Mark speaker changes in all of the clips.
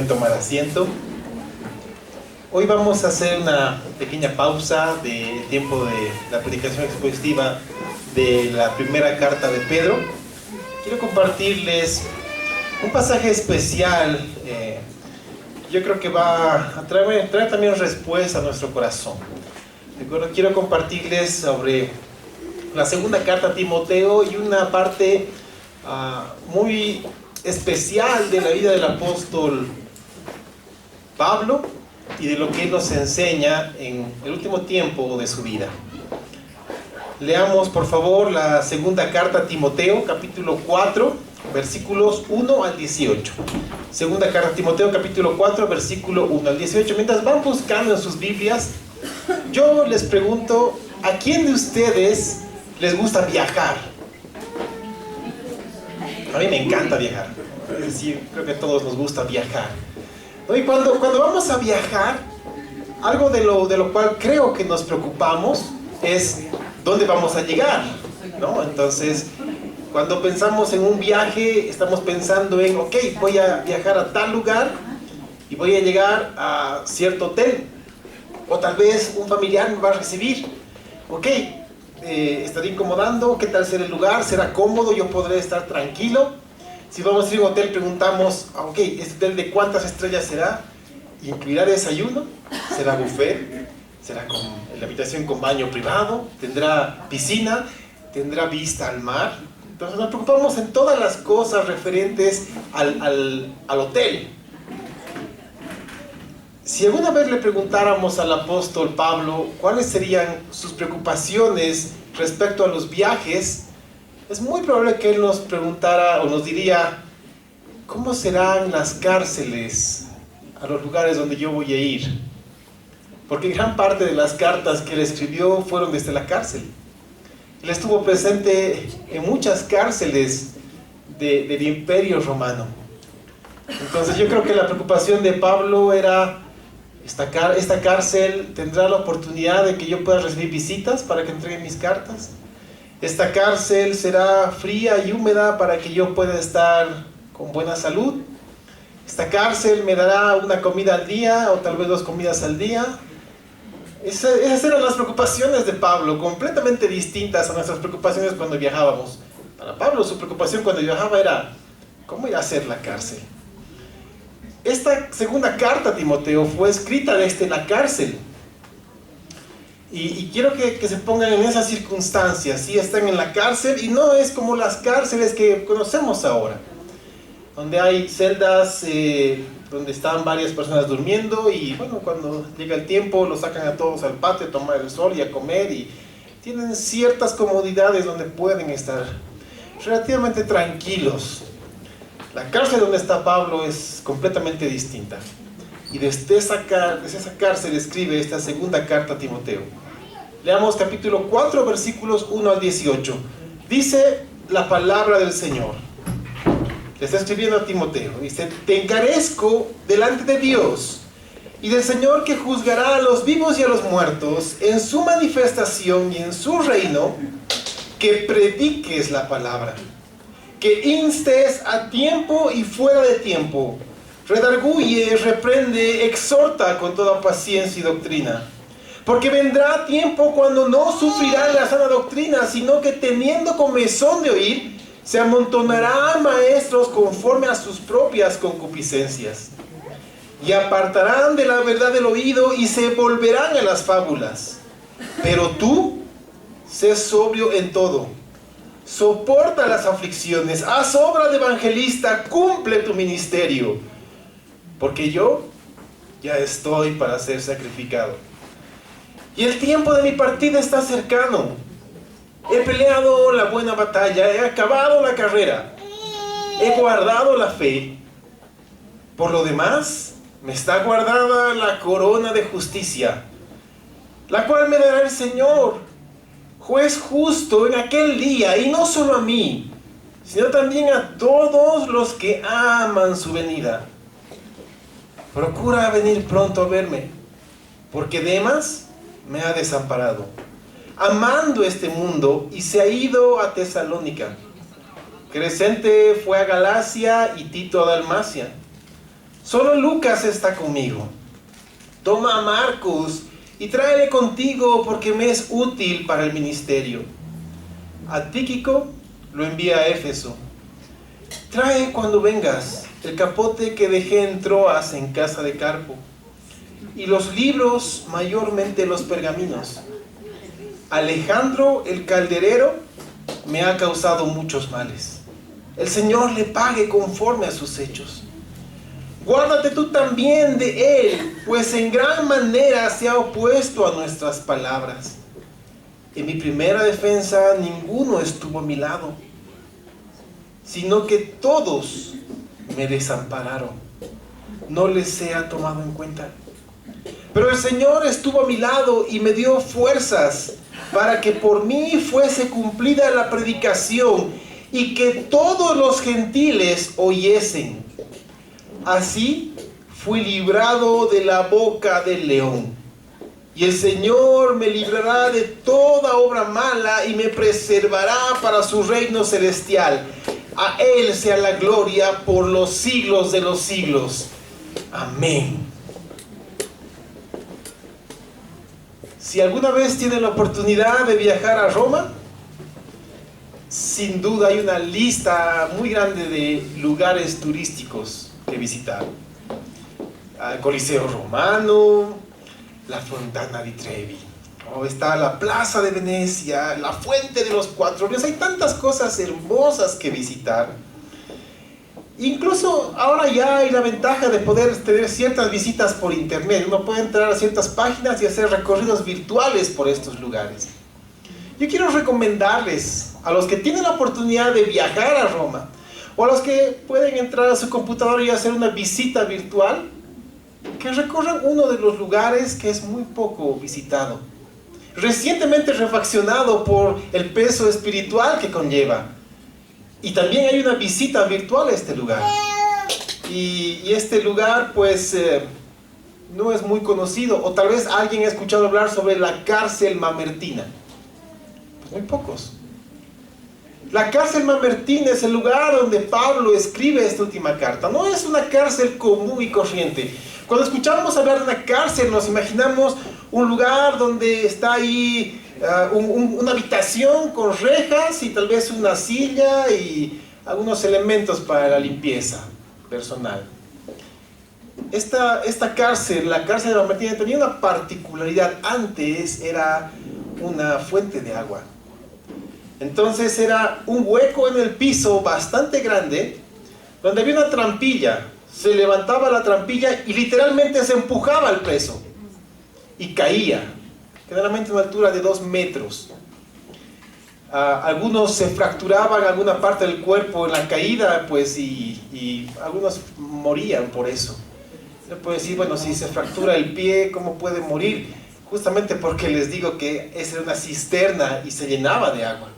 Speaker 1: pueden tomar asiento. Hoy vamos a hacer una pequeña pausa del tiempo de la predicación expositiva de la primera carta de Pedro. Quiero compartirles un pasaje especial. Yo creo que va a traer también respuesta a nuestro corazón. Quiero compartirles sobre la segunda carta a Timoteo y una parte muy especial de la vida del apóstol Pablo y de lo que él nos enseña en el último tiempo de su vida. Leamos por favor la segunda carta a Timoteo, capítulo 4, versículos 1 al 18. Segunda carta a Timoteo, capítulo 4, versículo 1 al 18. Mientras van buscando en sus Biblias, yo les pregunto, ¿a quién de ustedes les gusta viajar? A mí me encanta viajar. Es decir, creo que a todos nos gusta viajar. Y cuando vamos a viajar, algo de lo cual creo que nos preocupamos es dónde vamos a llegar, ¿no? Entonces, cuando pensamos en un viaje, estamos pensando en, ok, voy a viajar a tal lugar y voy a llegar a cierto hotel. O tal vez un familiar me va a recibir. Ok, estaré incomodando, ¿qué tal será el lugar? ¿Será cómodo? ¿Yo podré estar tranquilo? Si vamos a ir a un hotel, preguntamos, ok, ¿este hotel de cuántas estrellas será? ¿Incluirá desayuno? ¿Será buffet? ¿Será con la habitación con baño privado? ¿Tendrá piscina? ¿Tendrá vista al mar? Entonces nos preocupamos en todas las cosas referentes al hotel. Si alguna vez le preguntáramos al apóstol Pablo cuáles serían sus preocupaciones respecto a los viajes, es muy probable que él nos preguntara o nos diría, ¿cómo serán las cárceles a los lugares donde yo voy a ir? Porque gran parte de las cartas que él escribió fueron desde la cárcel. Él estuvo presente en muchas cárceles del Imperio Romano. Entonces yo creo que la preocupación de Pablo era, esta cárcel tendrá la oportunidad de que yo pueda recibir visitas para que entreguen mis cartas. Esta cárcel será fría y húmeda para que yo pueda estar con buena salud. Esta cárcel me dará una comida al día o tal vez 2 comidas al día. Esas eran las preocupaciones de Pablo, completamente distintas a nuestras preocupaciones cuando viajábamos. Para Pablo su preocupación cuando viajaba era, ¿cómo irá a ser la cárcel? Esta segunda carta a Timoteo fue escrita desde la cárcel. Y quiero que se pongan en esas circunstancias. Sí, están en la cárcel y no es como las cárceles que conocemos ahora, donde hay celdas donde están varias personas durmiendo y bueno, cuando llega el tiempo los sacan a todos al patio a tomar el sol y a comer y tienen ciertas comodidades donde pueden estar relativamente tranquilos. La cárcel donde está Pablo es completamente distinta. Y desde esa cárcel escribe esta segunda carta a Timoteo. Leamos capítulo 4, versículos 1 al 18. Dice la palabra del Señor. Le está escribiendo a Timoteo. Dice, te encarezco delante de Dios y del Señor que juzgará a los vivos y a los muertos en su manifestación y en su reino, que prediques la palabra, que instes a tiempo y fuera de tiempo, redarguye, reprende, exhorta con toda paciencia y doctrina. Porque vendrá tiempo cuando no sufrirán la sana doctrina, sino que teniendo comezón de oír, se amontonarán maestros conforme a sus propias concupiscencias. Y apartarán de la verdad del oído y se volverán a las fábulas. Pero tú, sé sobrio en todo. Soporta las aflicciones, haz obra de evangelista, cumple tu ministerio. Porque yo ya estoy para ser sacrificado. Y el tiempo de mi partida está cercano. He peleado la buena batalla, he acabado la carrera, he guardado la fe. Por lo demás, me está guardada la corona de justicia, la cual me dará el Señor, juez justo en aquel día, y no solo a mí, sino también a todos los que aman su venida. Procura venir pronto a verme, porque Demas me ha desamparado, amando este mundo, y se ha ido a Tesalónica. Crescente fue a Galacia y Tito a Dalmacia. Solo Lucas está conmigo. Toma a Marcos y tráele contigo porque me es útil para el ministerio. A Tíquico lo envía a Éfeso. Trae cuando vengas el capote que dejé en Troas en casa de Carpo, y los libros, mayormente los pergaminos. Alejandro el calderero me ha causado muchos males. El Señor le pague conforme a sus hechos. Guárdate tú también de él, pues en gran manera se ha opuesto a nuestras palabras. En mi primera defensa ninguno estuvo a mi lado, sino que todos me desampararon. No les sea tomado en cuenta. Pero el Señor estuvo a mi lado y me dio fuerzas para que por mí fuese cumplida la predicación y que todos los gentiles oyesen. Así fui librado de la boca del león. Y el Señor me librará de toda obra mala y me preservará para su reino celestial. A Él sea la gloria por los siglos de los siglos. Amén. Si alguna vez tienen la oportunidad de viajar a Roma, sin duda hay una lista muy grande de lugares turísticos que visitar. El Coliseo Romano, la Fontana di Trevi, está la Plaza de Venecia, la Fuente de los Cuatro Ríos. Hay tantas cosas hermosas que visitar. Incluso ahora ya hay la ventaja de poder tener ciertas visitas por internet. Uno puede entrar a ciertas páginas y hacer recorridos virtuales por estos lugares. Yo quiero recomendarles a los que tienen la oportunidad de viajar a Roma, o a los que pueden entrar a su computadora y hacer una visita virtual, que recorran uno de los lugares que es muy poco visitado, recientemente refaccionado por el peso espiritual que conlleva. Y también hay una visita virtual a este lugar. Y este lugar pues no es muy conocido, o tal vez alguien ha escuchado hablar sobre la cárcel mamertina. Pues muy pocos. La cárcel mamertina es el lugar donde Pablo escribe esta última carta. No es una cárcel común y corriente. Cuando escuchamos hablar de una cárcel nos imaginamos un lugar donde está ahí una habitación con rejas y tal vez una silla y algunos elementos para la limpieza personal. Esta cárcel, la cárcel de Mamertina, tenía una particularidad. Antes era una fuente de agua. Entonces era un hueco en el piso bastante grande donde había una trampilla. Se levantaba la trampilla y literalmente se empujaba al preso y caía, generalmente a una altura de 2 metros. Algunos se fracturaban alguna parte del cuerpo en la caída, pues, y algunos morían por eso. Se puede decir, bueno, si se fractura el pie, ¿cómo puede morir? Justamente porque les digo que esa era una cisterna y se llenaba de agua.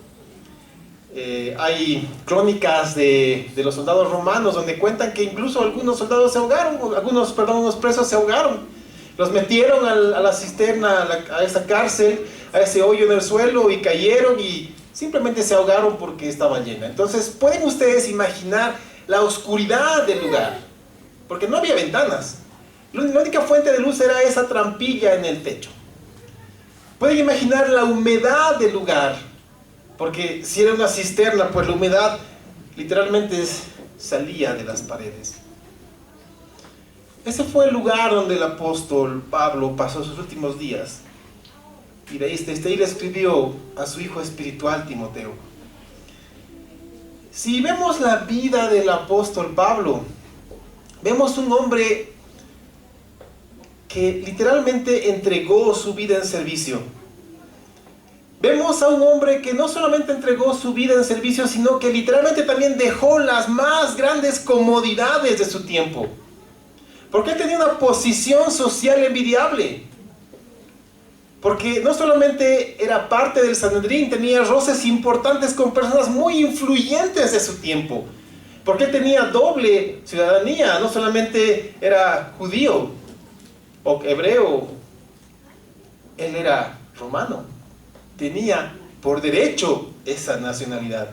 Speaker 1: Hay crónicas de los soldados romanos donde cuentan que incluso algunos soldados se ahogaron, unos presos se ahogaron. Los metieron a la cisterna, a esa cárcel, a ese hoyo en el suelo y cayeron y simplemente se ahogaron porque estaba llena. Entonces, ¿pueden ustedes imaginar la oscuridad del lugar? Porque no había ventanas. La única fuente de luz era esa trampilla en el techo. ¿Pueden imaginar la humedad del lugar? Porque si era una cisterna, pues la humedad literalmente salía de las paredes. Ese fue el lugar donde el apóstol Pablo pasó sus últimos días. Y desde ahí le escribió a su hijo espiritual Timoteo. Si vemos la vida del apóstol Pablo, vemos un hombre que literalmente entregó su vida en servicio. Vemos a un hombre que no solamente entregó su vida en servicio, sino que literalmente también dejó las más grandes comodidades de su tiempo. Porque él tenía una posición social envidiable. Porque no solamente era parte del Sanedrín, tenía roces importantes con personas muy influyentes de su tiempo. Porque él tenía doble ciudadanía, no solamente era judío o hebreo, él era romano. Tenía por derecho esa nacionalidad,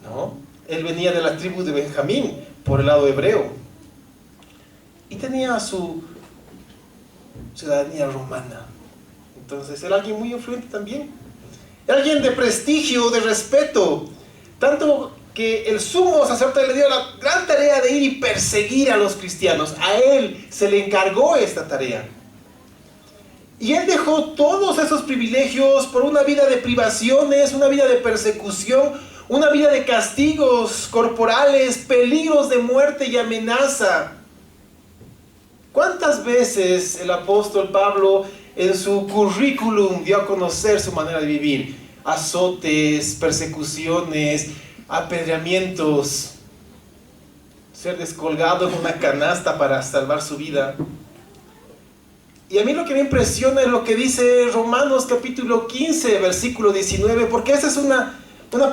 Speaker 1: ¿no? Él venía de la tribu de Benjamín, por el lado hebreo y tenía su ciudadanía romana. Entonces era alguien muy influyente también, era alguien de prestigio, de respeto, tanto que el sumo sacerdote le dio la gran tarea de ir y perseguir a los cristianos. A él se le encargó esta tarea. Y él dejó todos esos privilegios por una vida de privaciones, una vida de persecución, una vida de castigos corporales, peligros de muerte y amenaza. ¿Cuántas veces el apóstol Pablo en su currículum dio a conocer su manera de vivir? Azotes, persecuciones, apedreamientos, ser descolgado en una canasta para salvar su vida. Y a mí lo que me impresiona es lo que dice Romanos capítulo 15, versículo 19, porque esa es una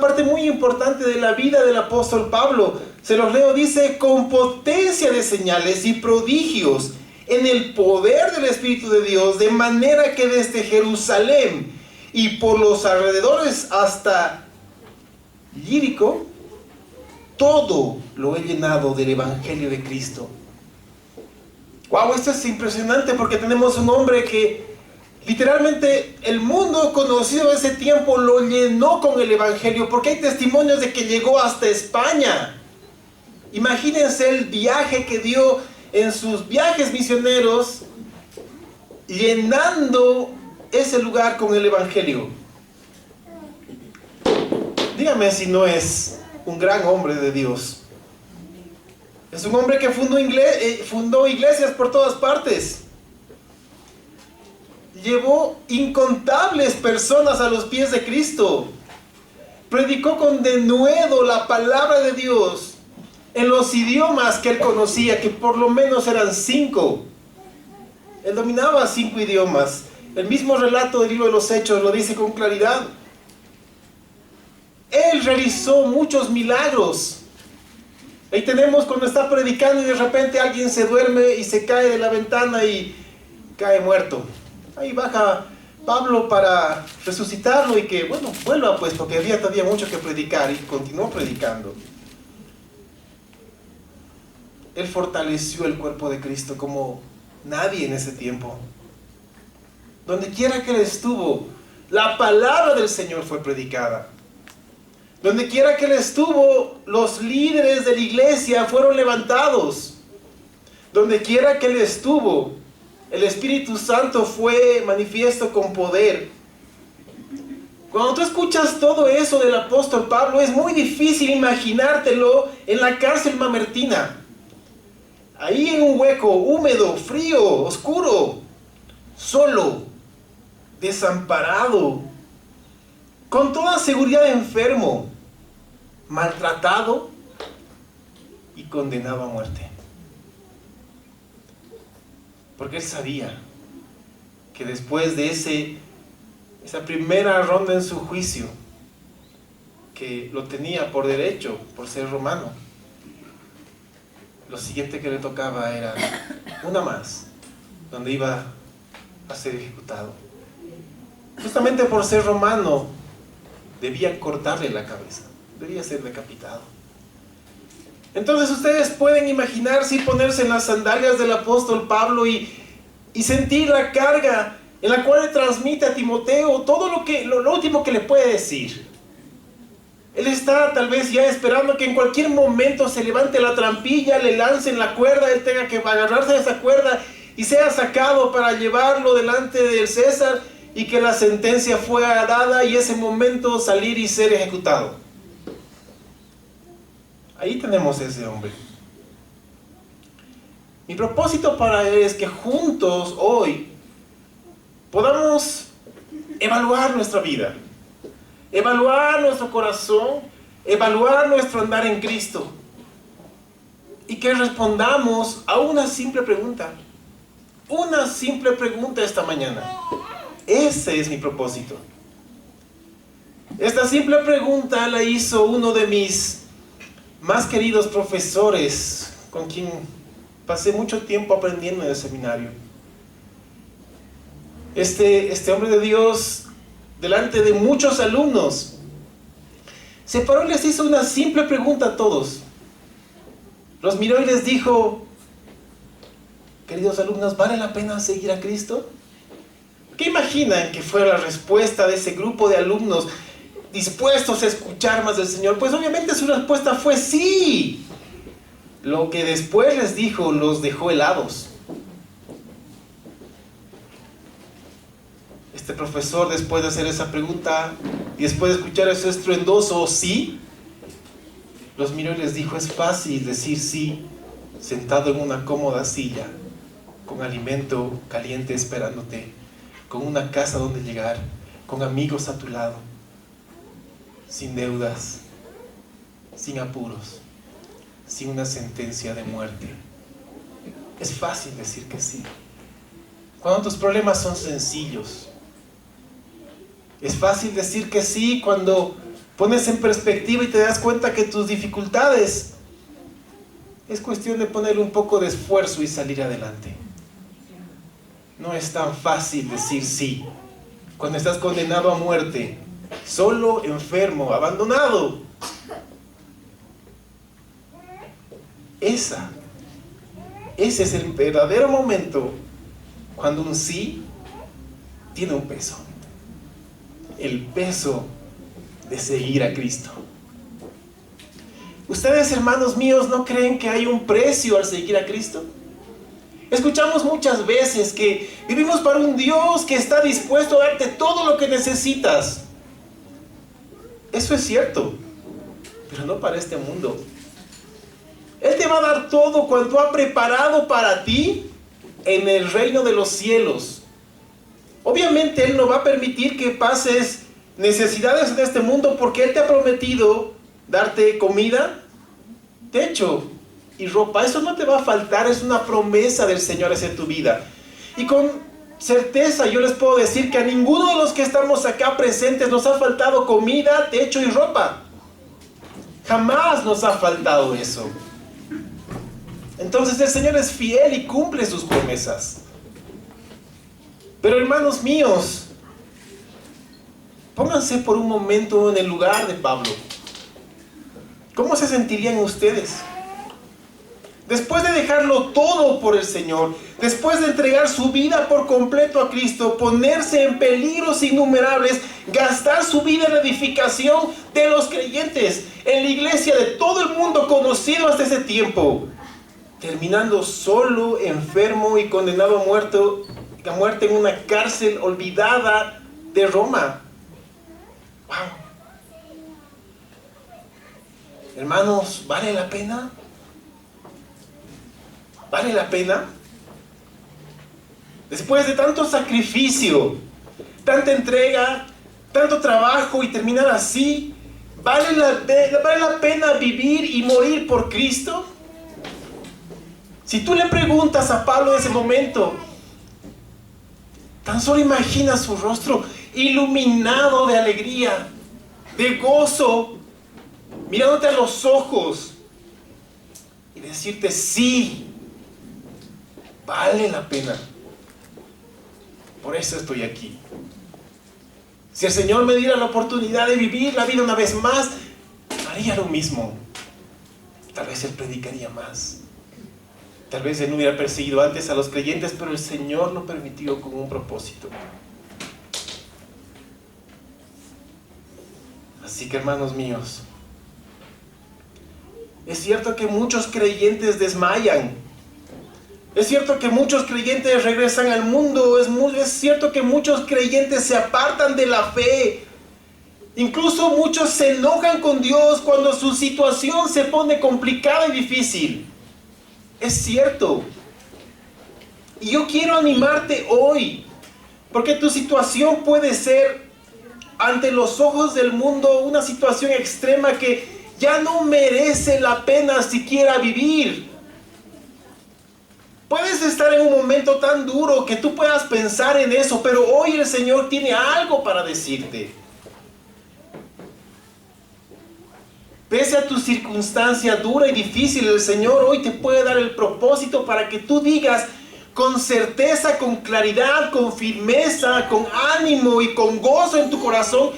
Speaker 1: parte muy importante de la vida del apóstol Pablo. Se los leo, dice: con potencia de señales y prodigios en el poder del Espíritu de Dios, de manera que desde Jerusalén y por los alrededores hasta Ilírico, todo lo he llenado del Evangelio de Cristo. Wow, esto es impresionante porque tenemos un hombre que literalmente el mundo conocido de ese tiempo lo llenó con el Evangelio, porque hay testimonios de que llegó hasta España. Imagínense el viaje que dio en sus viajes misioneros, llenando ese lugar con el Evangelio. Dígame si no es un gran hombre de Dios. Es un hombre que fundó iglesias por todas partes. Llevó incontables personas a los pies de Cristo. Predicó con denuedo la palabra de Dios en los idiomas que él conocía, que por lo menos eran 5. Él dominaba 5 idiomas. El mismo relato del libro de los Hechos lo dice con claridad. Él realizó muchos milagros. Ahí tenemos cuando está predicando y de repente alguien se duerme y se cae de la ventana y cae muerto. Ahí baja Pablo para resucitarlo y que, bueno, vuelva pues, porque había todavía mucho que predicar, y continuó predicando. Él fortaleció el cuerpo de Cristo como nadie en ese tiempo. Donde quiera que él estuvo, la palabra del Señor fue predicada. Donde quiera que él estuvo, los líderes de la iglesia fueron levantados. Donde quiera que él estuvo, el Espíritu Santo fue manifiesto con poder. Cuando tú escuchas todo eso del apóstol Pablo, es muy difícil imaginártelo en la cárcel mamertina. Ahí en un hueco, húmedo, frío, oscuro, solo, desamparado, con toda seguridad enfermo, maltratado y condenado a muerte. Porque él sabía que después de esa primera ronda en su juicio, que lo tenía por derecho, por ser romano, lo siguiente que le tocaba era una más, donde iba a ser ejecutado. Justamente por ser romano, debían cortarle la cabeza, debía ser decapitado. Entonces ustedes pueden imaginarse y ponerse en las sandalias del apóstol Pablo y sentir la carga en la cual le transmite a Timoteo todo lo último que le puede decir. Él está tal vez ya esperando que en cualquier momento se levante la trampilla, le lancen la cuerda, él tenga que agarrarse de esa cuerda y sea sacado para llevarlo delante del César, y que la sentencia fuera dada y ese momento salir y ser ejecutado. Ahí tenemos a ese hombre. Mi propósito para él es que juntos hoy podamos evaluar nuestra vida, evaluar nuestro corazón, evaluar nuestro andar en Cristo, y que respondamos a una simple pregunta esta mañana. Ese es mi propósito. Esta simple pregunta la hizo uno de mis más queridos profesores, con quien pasé mucho tiempo aprendiendo en el seminario. Este hombre de Dios, delante de muchos alumnos, se paró y les hizo una simple pregunta a todos. Los miró y les dijo: queridos alumnos, ¿vale la pena seguir a Cristo? ¿Qué imaginan que fue la respuesta de ese grupo de alumnos dispuestos a escuchar más del Señor? Pues obviamente su respuesta fue sí. Lo que después les dijo los dejó helados. Este profesor, después de hacer esa pregunta y después de escuchar ese estruendoso sí, los miró y les dijo: es fácil decir sí sentado en una cómoda silla, con alimento caliente esperándote, con una casa donde llegar, con amigos a tu lado, sin deudas, sin apuros, sin una sentencia de muerte. Es fácil decir que sí cuando tus problemas son sencillos. Es fácil decir que sí cuando pones en perspectiva y te das cuenta que tus dificultades es cuestión de ponerle un poco de esfuerzo y salir adelante. No es tan fácil decir sí cuando estás condenado a muerte, solo, enfermo, abandonado. Ese es el verdadero momento cuando un sí tiene un peso. El peso de seguir a Cristo. ¿Ustedes, hermanos míos, no creen que hay un precio al seguir a Cristo? Escuchamos muchas veces que vivimos para un Dios que está dispuesto a darte todo lo que necesitas. Eso es cierto, pero no para este mundo. Él te va a dar todo cuanto ha preparado para ti en el reino de los cielos. Obviamente Él no va a permitir que pases necesidades en este mundo, porque Él te ha prometido darte comida, techo y ropa. Eso no te va a faltar, es una promesa del Señor hacia tu vida. Y con certeza yo les puedo decir que a ninguno de los que estamos acá presentes nos ha faltado comida, techo y ropa. Jamás nos ha faltado eso. Entonces el Señor es fiel y cumple sus promesas. Pero hermanos míos, pónganse por un momento en el lugar de Pablo. ¿Cómo se sentirían ustedes? Después de dejarlo todo por el Señor, después de entregar su vida por completo a Cristo, ponerse en peligros innumerables, gastar su vida en la edificación de los creyentes, en la iglesia de todo el mundo conocido hasta ese tiempo, terminando solo, enfermo y condenado a muerte en una cárcel olvidada de Roma. ¡Wow! Hermanos, ¿vale la pena? ¿Vale la pena? Después de tanto sacrificio, tanta entrega, tanto trabajo y terminar así, ¿vale la pena vivir y morir por Cristo? Si tú le preguntas a Pablo en ese momento, tan solo imagina su rostro iluminado de alegría, de gozo, mirándote a los ojos y decirte: sí, vale la pena. Por eso estoy aquí. Si el Señor me diera la oportunidad de vivir la vida una vez más, haría lo mismo. Tal vez Él predicaría más. Tal vez Él no hubiera perseguido antes a los creyentes, pero el Señor lo permitió con un propósito. Así que, hermanos míos, es cierto que muchos creyentes desmayan. Es cierto que muchos creyentes regresan al mundo. Es cierto que muchos creyentes se apartan de la fe. Incluso muchos se enojan con Dios cuando su situación se pone complicada y difícil. Es cierto. Y yo quiero animarte hoy, porque tu situación puede ser, ante los ojos del mundo, una situación extrema que ya no merece la pena siquiera vivir. Puedes estar en un momento tan duro que tú puedas pensar en eso, pero hoy el Señor tiene algo para decirte. Pese a tu circunstancia dura y difícil, el Señor hoy te puede dar el propósito para que tú digas con certeza, con claridad, con firmeza, con ánimo y con gozo en tu corazón: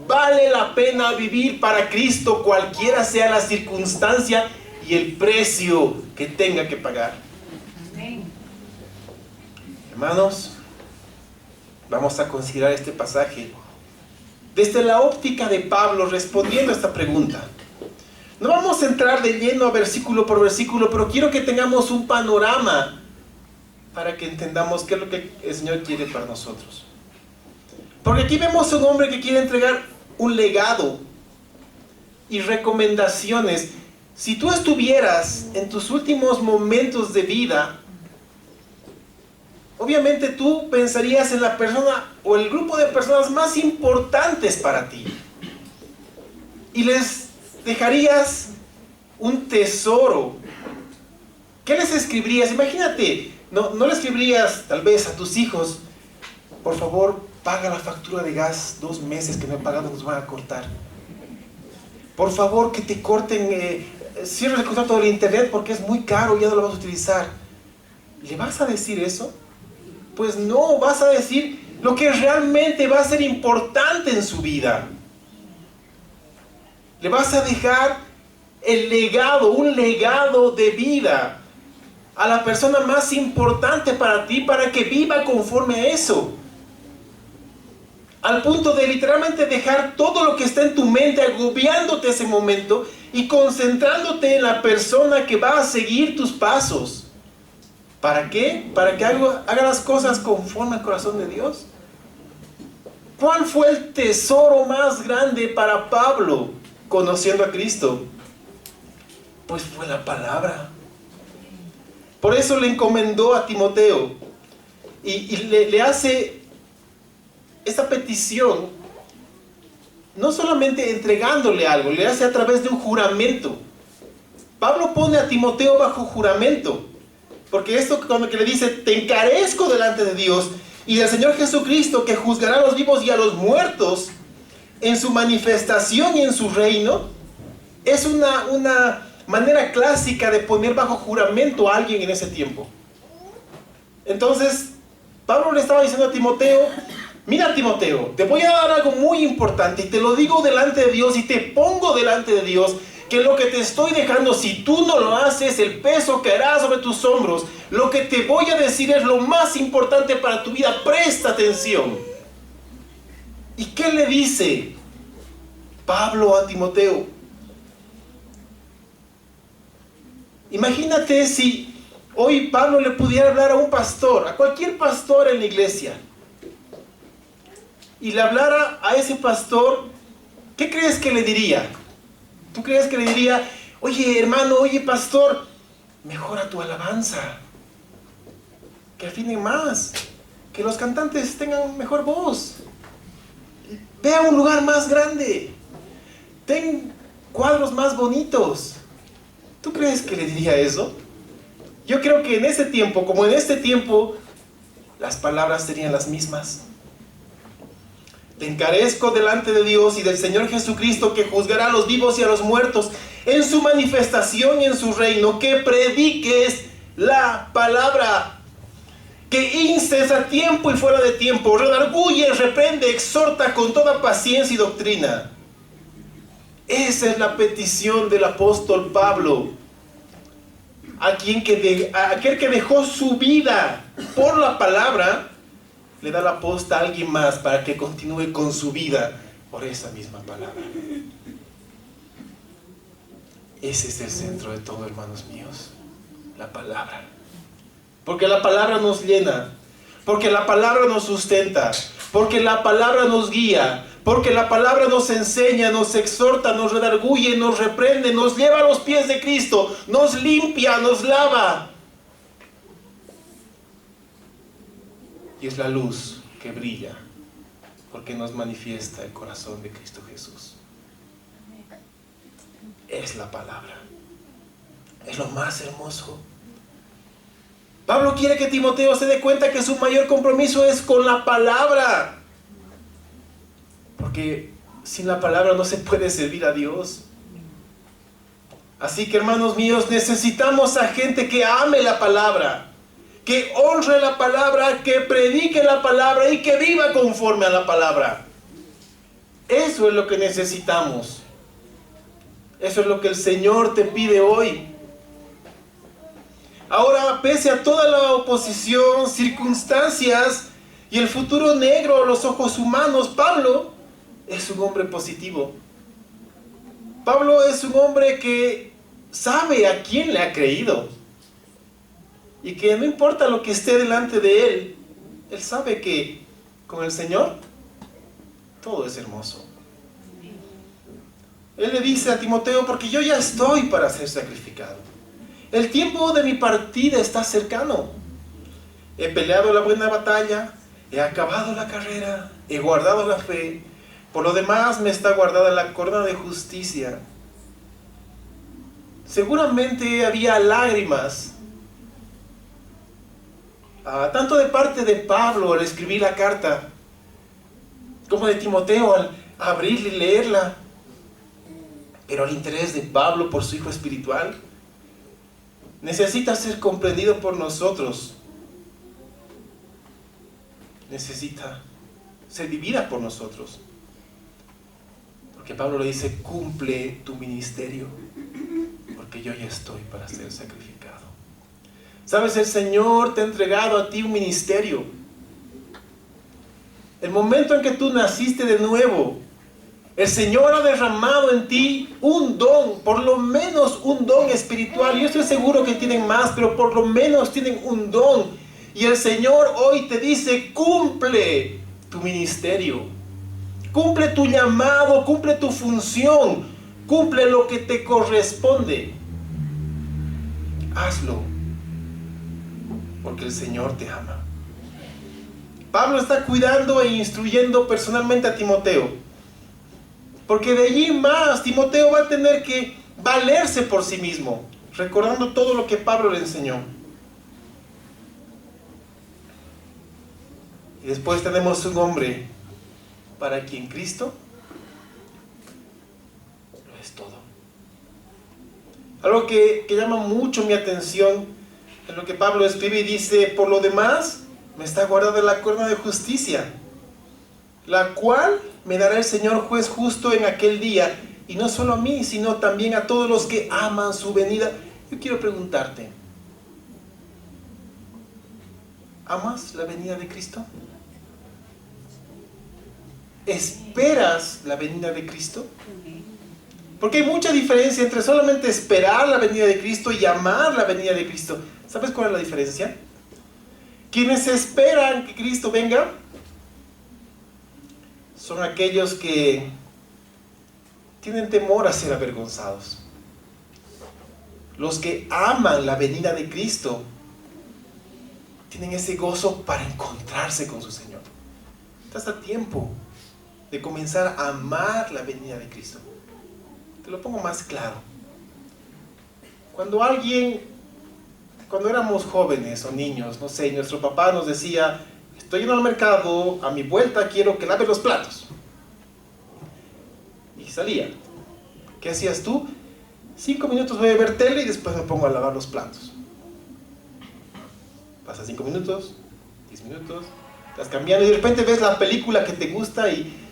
Speaker 1: vale la pena vivir para Cristo, cualquiera sea la circunstancia y el precio que tenga que pagar. Hermanos, vamos a considerar este pasaje desde la óptica de Pablo respondiendo a esta pregunta. No vamos a entrar de lleno a versículo por versículo, pero quiero que tengamos un panorama para que entendamos qué es lo que el Señor quiere para nosotros. Porque aquí vemos a un hombre que quiere entregar un legado y recomendaciones. Si tú estuvieras en tus últimos momentos de vida, obviamente tú pensarías en la persona o el grupo de personas más importantes para ti. Y les dejarías un tesoro. ¿Qué les escribirías? Imagínate, no le escribirías tal vez a tus hijos: por favor, paga la factura de gas 2 meses que no he pagado, nos van a cortar. Por favor, que te corten, cierra el contrato del internet porque es muy caro y ya no lo vas a utilizar. ¿Le vas a decir eso? Pues no, vas a decir lo que realmente va a ser importante en su vida. Le vas a dejar el legado, un legado de vida a la persona más importante para ti, para que viva conforme a eso. Al punto de literalmente dejar todo lo que está en tu mente agobiándote ese momento y concentrándote en la persona que va a seguir tus pasos. ¿Para qué? Para que haga las cosas conforme al corazón de Dios. ¿Cuál fue el tesoro más grande para Pablo conociendo a Cristo? Pues fue la palabra. Por eso le encomendó a Timoteo y le hace esta petición, no solamente entregándole algo, le hace a través de un juramento. Pablo pone a Timoteo bajo juramento, porque esto cuando que le dice: te encarezco delante de Dios y del Señor Jesucristo, que juzgará a los vivos y a los muertos en su manifestación y en su reino, es una manera clásica de poner bajo juramento a alguien en ese tiempo. Entonces Pablo le estaba diciendo a Timoteo: mira, Timoteo, te voy a dar algo muy importante y te lo digo delante de Dios y te pongo delante de Dios, que lo que te estoy dejando, si tú no lo haces, el peso caerá sobre tus hombros. Lo que te voy a decir es lo más importante para tu vida. Presta atención. ¿Y qué le dice Pablo a Timoteo? Imagínate si hoy Pablo le pudiera hablar a un pastor, a cualquier pastor en la iglesia, y le hablara a ese pastor. ¿Qué crees que le diría? ¿Tú crees que le diría: oye hermano, oye pastor, mejora tu alabanza, que afinen más, que los cantantes tengan mejor voz, ve a un lugar más grande, ten cuadros más bonitos? ¿Tú crees que le diría eso? Yo creo que en ese tiempo, como en este tiempo, las palabras serían las mismas. Te encarezco delante de Dios y del Señor Jesucristo, que juzgará a los vivos y a los muertos en su manifestación y en su reino, que prediques la palabra, que instes a tiempo y fuera de tiempo, redarguye, reprende, exhorta con toda paciencia y doctrina. Esa es la petición del apóstol Pablo, aquel que dejó su vida por la palabra. Le da la posta a alguien más para que continúe con su vida por esa misma palabra. Ese es el centro de todo, hermanos míos, la palabra. Porque la palabra nos llena, porque la palabra nos sustenta, porque la palabra nos guía, porque la palabra nos enseña, nos exhorta, nos redarguye, nos reprende, nos lleva a los pies de Cristo, nos limpia, nos lava. Y es la luz que brilla, porque nos manifiesta el corazón de Cristo Jesús. Es la palabra. Es lo más hermoso. Pablo quiere que Timoteo se dé cuenta que su mayor compromiso es con la palabra. Porque sin la palabra no se puede servir a Dios. Así que, hermanos míos, necesitamos a gente que ame la palabra, que honre la palabra, que predique la palabra y que viva conforme a la palabra. Eso es lo que necesitamos. Eso es lo que el Señor te pide hoy. Ahora, pese a toda la oposición, circunstancias y el futuro negro a los ojos humanos, Pablo es un hombre positivo. Pablo es un hombre que sabe a quién le ha creído y que no importa lo que esté delante de él, él sabe que con el Señor todo es hermoso. Él le dice a Timoteo, porque yo ya estoy para ser sacrificado. El tiempo de mi partida está cercano. He peleado la buena batalla, he acabado la carrera, he guardado la fe. Por lo demás me está guardada la corona de justicia. Seguramente había lágrimas, tanto de parte de Pablo al escribir la carta, como de Timoteo al abrirla y leerla. Pero el interés de Pablo por su hijo espiritual necesita ser comprendido por nosotros. Necesita ser vivida por nosotros. Porque Pablo le dice, cumple tu ministerio, porque yo ya estoy para ser sacrificado. ¿Sabes? El Señor te ha entregado a ti un ministerio. El momento en que tú naciste de nuevo, el Señor ha derramado en ti un don, por lo menos un don espiritual. Yo estoy seguro que tienen más, pero por lo menos tienen un don. Y el Señor hoy te dice, cumple tu ministerio. Cumple tu llamado, cumple tu función, cumple lo que te corresponde. Hazlo, porque el Señor te ama. Pablo está cuidando e instruyendo personalmente a Timoteo. Porque de allí más, Timoteo va a tener que valerse por sí mismo, recordando todo lo que Pablo le enseñó. Y después tenemos un hombre para quien Cristo lo es todo. Algo que llama mucho mi atención es lo que Pablo escribe y dice, por lo demás, me está guardada la corona de justicia, la cual me dará el Señor juez justo en aquel día, y no solo a mí, sino también a todos los que aman su venida. Yo quiero preguntarte, ¿amas la venida de Cristo? ¿Esperas la venida de Cristo? Porque hay mucha diferencia entre solamente esperar la venida de Cristo y amar la venida de Cristo. ¿Sabes cuál es la diferencia? Quienes esperan que Cristo venga son aquellos que tienen temor a ser avergonzados. Los que aman la venida de Cristo tienen ese gozo para encontrarse con su Señor. Estás a tiempo de comenzar a amar la venida de Cristo. Te lo pongo más claro. Cuando éramos jóvenes o niños, no sé, nuestro papá nos decía, estoy yendo al mercado, a mi vuelta quiero que laves los platos. Y salía. ¿Qué hacías tú? 5 minutos voy a ver tele y después me pongo a lavar los platos. Pasa 5 minutos, 10 minutos, estás cambiando y de repente ves la película que te gusta y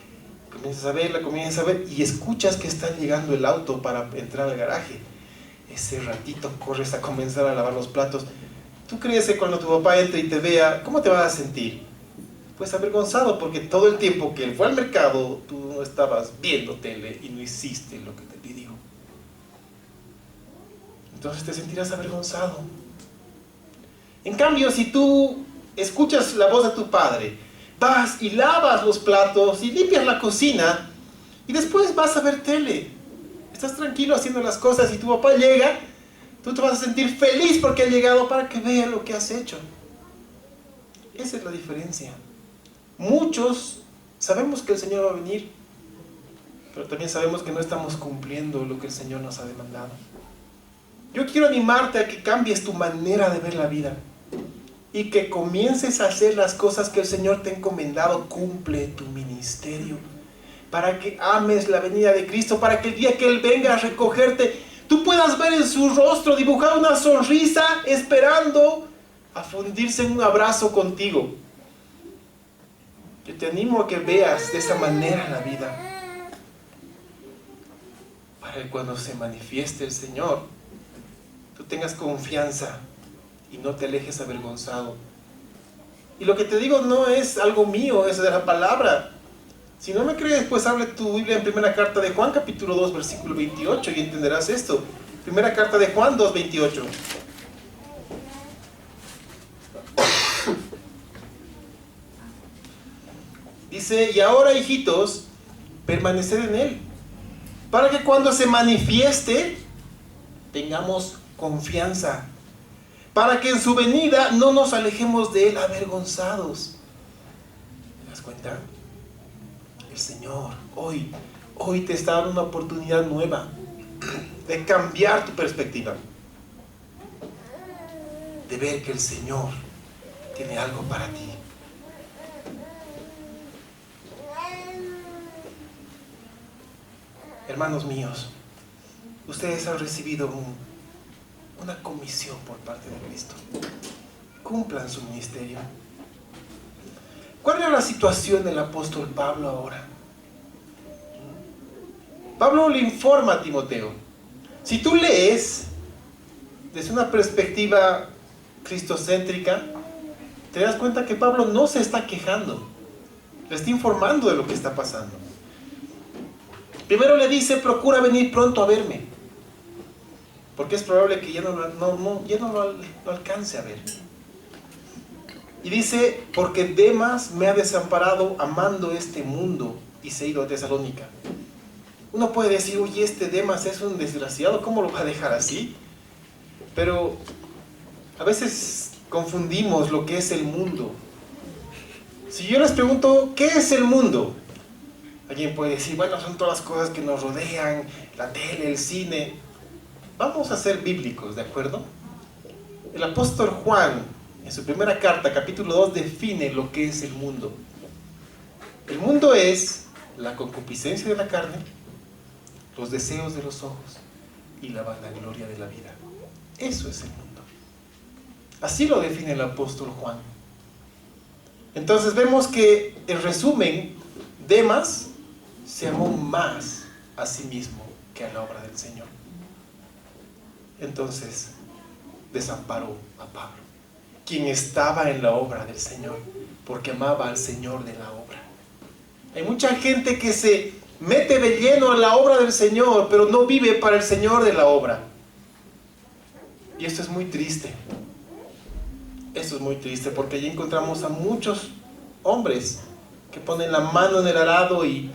Speaker 1: comienzas a ver y escuchas que está llegando el auto para entrar al garaje. Ese ratito corres a comenzar a lavar los platos. ¿Tú crees que cuando tu papá entre y te vea, cómo te vas a sentir? Pues avergonzado, porque todo el tiempo que él fue al mercado, tú no estabas viendo tele y no hiciste lo que te pidió. Entonces te sentirás avergonzado. En cambio, si tú escuchas la voz de tu padre, vas y lavas los platos y limpias la cocina y después vas a ver tele, estás tranquilo haciendo las cosas y tu papá llega, tú te vas a sentir feliz porque ha llegado para que vea lo que has hecho. Esa es la diferencia. Muchos sabemos que el Señor va a venir, pero también sabemos que no estamos cumpliendo lo que el Señor nos ha demandado. Yo quiero animarte a que cambies tu manera de ver la vida y que comiences a hacer las cosas que el Señor te ha encomendado. Cumple tu ministerio para que ames la venida de Cristo, para que el día que Él venga a recogerte, tú puedas ver en su rostro dibujada una sonrisa esperando a fundirse en un abrazo contigo. Yo te animo a que veas de esa manera la vida, para que cuando se manifieste el Señor, tú tengas confianza y no te alejes avergonzado. Y lo que te digo no es algo mío, es de la palabra. Si no me crees, pues abre tu Biblia en primera carta de Juan, capítulo 2, versículo 28, y entenderás esto. Primera carta de Juan 2, 28. Dice, y ahora, hijitos, permaneced en Él, para que cuando se manifieste, tengamos confianza, para que en su venida no nos alejemos de Él avergonzados. ¿Te das cuenta? El Señor hoy te está dando una oportunidad nueva de cambiar tu perspectiva, de ver que el Señor tiene algo para ti. Hermanos míos, ustedes han recibido una comisión por parte de Cristo. Cumplan su ministerio. ¿Cuál era la situación del apóstol Pablo ahora? Pablo le informa a Timoteo. Si tú lees desde una perspectiva cristocéntrica, te das cuenta que Pablo no se está quejando, le está informando de lo que está pasando. Primero le dice, procura venir pronto a verme, porque es probable que ya no lo alcance a ver. Y dice, porque Demas me ha desamparado amando este mundo y se ha ido a Tesalónica. Uno puede decir, oye, este Demas es un desgraciado, ¿cómo lo va a dejar así? Pero a veces confundimos lo que es el mundo. Si yo les pregunto, ¿qué es el mundo? Alguien puede decir, bueno, son todas las cosas que nos rodean, la tele, el cine. Vamos a ser bíblicos, ¿de acuerdo? El apóstol Juan, en su primera carta, capítulo 2, define lo que es el mundo. El mundo es la concupiscencia de la carne, los deseos de los ojos y la vanagloria de la vida. Eso es el mundo. Así lo define el apóstol Juan. Entonces vemos que, en resumen, Demas se amó más a sí mismo que a la obra del Señor. Entonces desamparó a Pablo, quien estaba en la obra del Señor, porque amaba al Señor de la obra. Hay mucha gente que se mete de lleno a la obra del Señor, pero no vive para el Señor de la obra. Y esto es muy triste. Esto es muy triste, porque allí encontramos a muchos hombres que ponen la mano en el arado y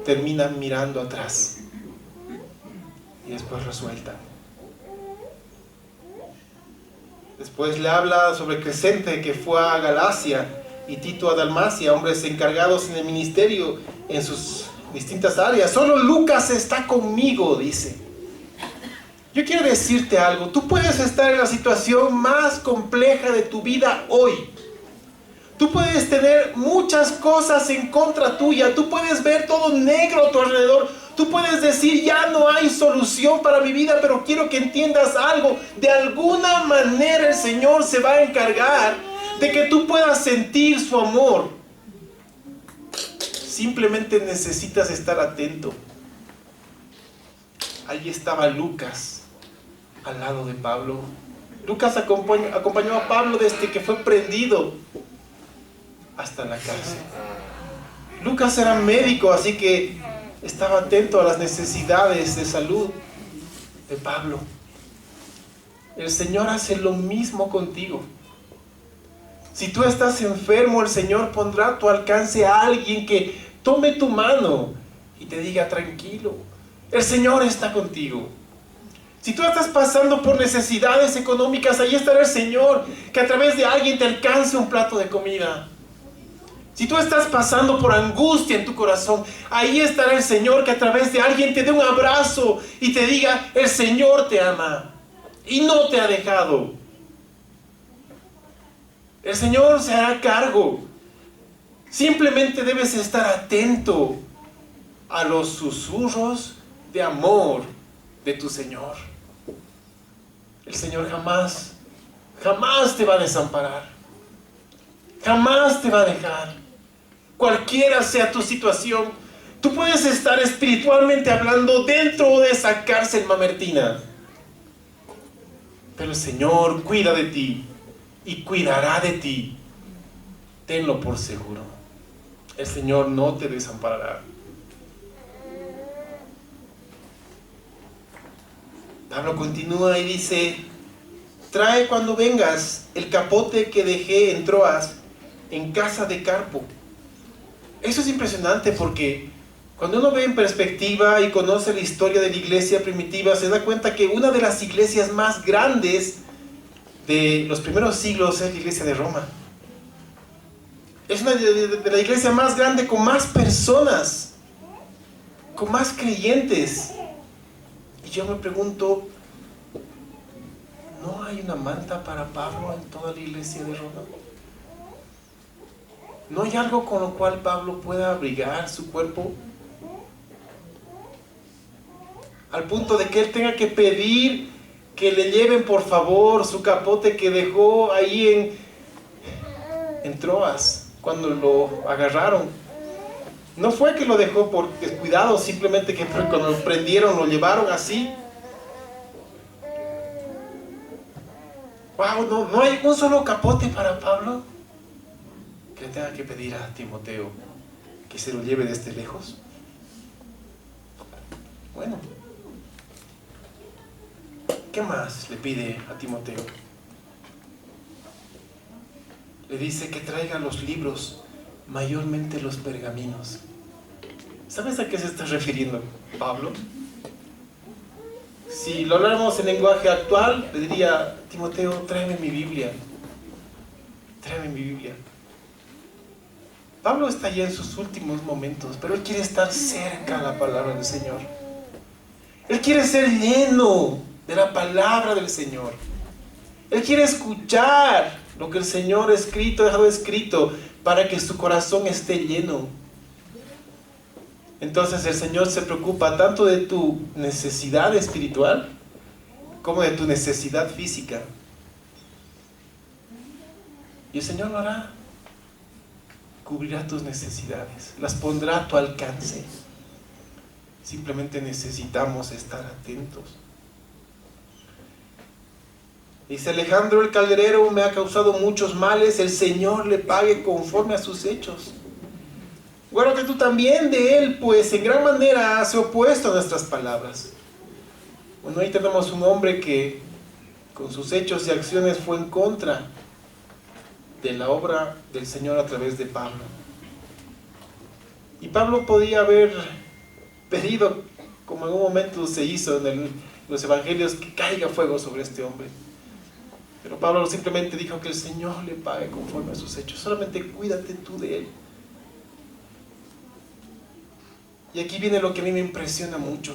Speaker 1: terminan mirando atrás y después resueltan. Después le habla sobre Crescente, que fue a Galacia, y Tito a Dalmacia, hombres encargados en el ministerio en sus distintas áreas. Solo Lucas está conmigo, dice. Yo quiero decirte algo. Tú puedes estar en la situación más compleja de tu vida hoy. Tú puedes tener muchas cosas en contra tuya. Tú puedes ver todo negro a tu alrededor. Tú puedes decir, ya no hay solución para mi vida, pero quiero que entiendas algo. De alguna manera el Señor se va a encargar de que tú puedas sentir su amor. Simplemente necesitas estar atento. Allí estaba Lucas, al lado de Pablo. Lucas acompañó a Pablo desde que fue prendido hasta la cárcel. Lucas era médico, así que estaba atento a las necesidades de salud de Pablo. El Señor hace lo mismo contigo. Si tú estás enfermo, el Señor pondrá a tu alcance a alguien que tome tu mano y te diga, tranquilo, el Señor está contigo. Si tú estás pasando por necesidades económicas, ahí estará el Señor, que a través de alguien te alcance un plato de comida. Si tú estás pasando por angustia en tu corazón, ahí estará el Señor, que a través de alguien te dé un abrazo y te diga, el Señor te ama y no te ha dejado. El Señor se hará cargo. Simplemente debes estar atento a los susurros de amor de tu Señor. El Señor jamás te va a desamparar. Jamás te va a dejar. Cualquiera sea tu situación, tú puedes estar espiritualmente hablando dentro de esa cárcel mamertina, pero el Señor cuida de ti. y cuidará de ti. Tenlo por seguro. El Señor no te desamparará. Pablo continúa y dice: trae cuando vengas el capote que dejé en Troas, en casa de Carpo. Eso es impresionante porque cuando uno ve en perspectiva y conoce la historia de la iglesia primitiva, se da cuenta que una de las iglesias más grandes de los primeros siglos es la iglesia de Roma. Es una de la iglesia más grande, con más personas, con más creyentes. Y yo me pregunto, ¿no hay una manta para Pablo en toda la iglesia de Roma? ¿No hay algo con lo cual Pablo pueda abrigar su cuerpo? Al punto de que él tenga que pedir que le lleven por favor su capote que dejó ahí en Troas cuando lo agarraron. No fue que lo dejó por descuidado, simplemente que cuando lo prendieron lo llevaron así. Wow, no hay un solo capote para Pablo que le tenga que pedir a Timoteo que se lo lleve desde lejos. Bueno, ¿qué más le pide a Timoteo? Le dice que traiga los libros, mayormente los pergaminos. ¿Sabes a qué se está refiriendo Pablo? Si lo habláramos en lenguaje actual, le diría: Timoteo, tráeme mi Biblia. Tráeme mi Biblia. Pablo está ya en sus últimos momentos, pero él quiere estar cerca a la palabra del Señor. Él quiere ser lleno de la palabra del Señor. Él quiere escuchar lo que el Señor ha dejado escrito, para que su corazón esté lleno. Entonces el Señor se preocupa tanto de tu necesidad espiritual como de tu necesidad física. Y el Señor lo hará. Cubrirá tus necesidades, las pondrá a tu alcance. Simplemente necesitamos estar atentos. Dice Alejandro el calderero me ha causado muchos males, el Señor le pague conforme a sus hechos. Guárdate tú también de él, pues en gran manera se ha opuesto a nuestras palabras. Bueno, ahí tenemos un hombre que con sus hechos y acciones fue en contra de la obra del Señor a través de Pablo. Y Pablo podía haber pedido, como en un momento se hizo en los evangelios, que caiga fuego sobre este hombre. Pero Pablo simplemente dijo que el Señor le pague conforme a sus hechos. Solamente cuídate tú de él. Y aquí viene lo que a mí me impresiona mucho.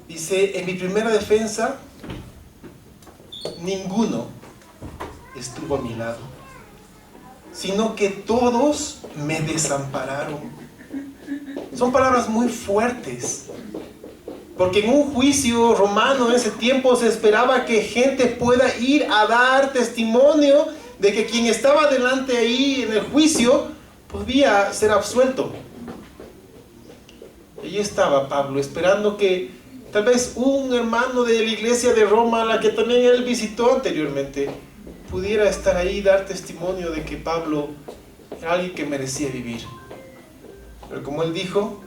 Speaker 1: Dice: en mi primera defensa, ninguno estuvo a mi lado, sino que todos me desampararon. Son palabras muy fuertes, porque en un juicio romano en ese tiempo se esperaba que gente pueda ir a dar testimonio de que quien estaba delante ahí en el juicio podía ser absuelto. Allí estaba Pablo esperando que tal vez un hermano de la iglesia de Roma, a la que también él visitó anteriormente, pudiera estar ahí y dar testimonio de que Pablo era alguien que merecía vivir. Pero como él dijo,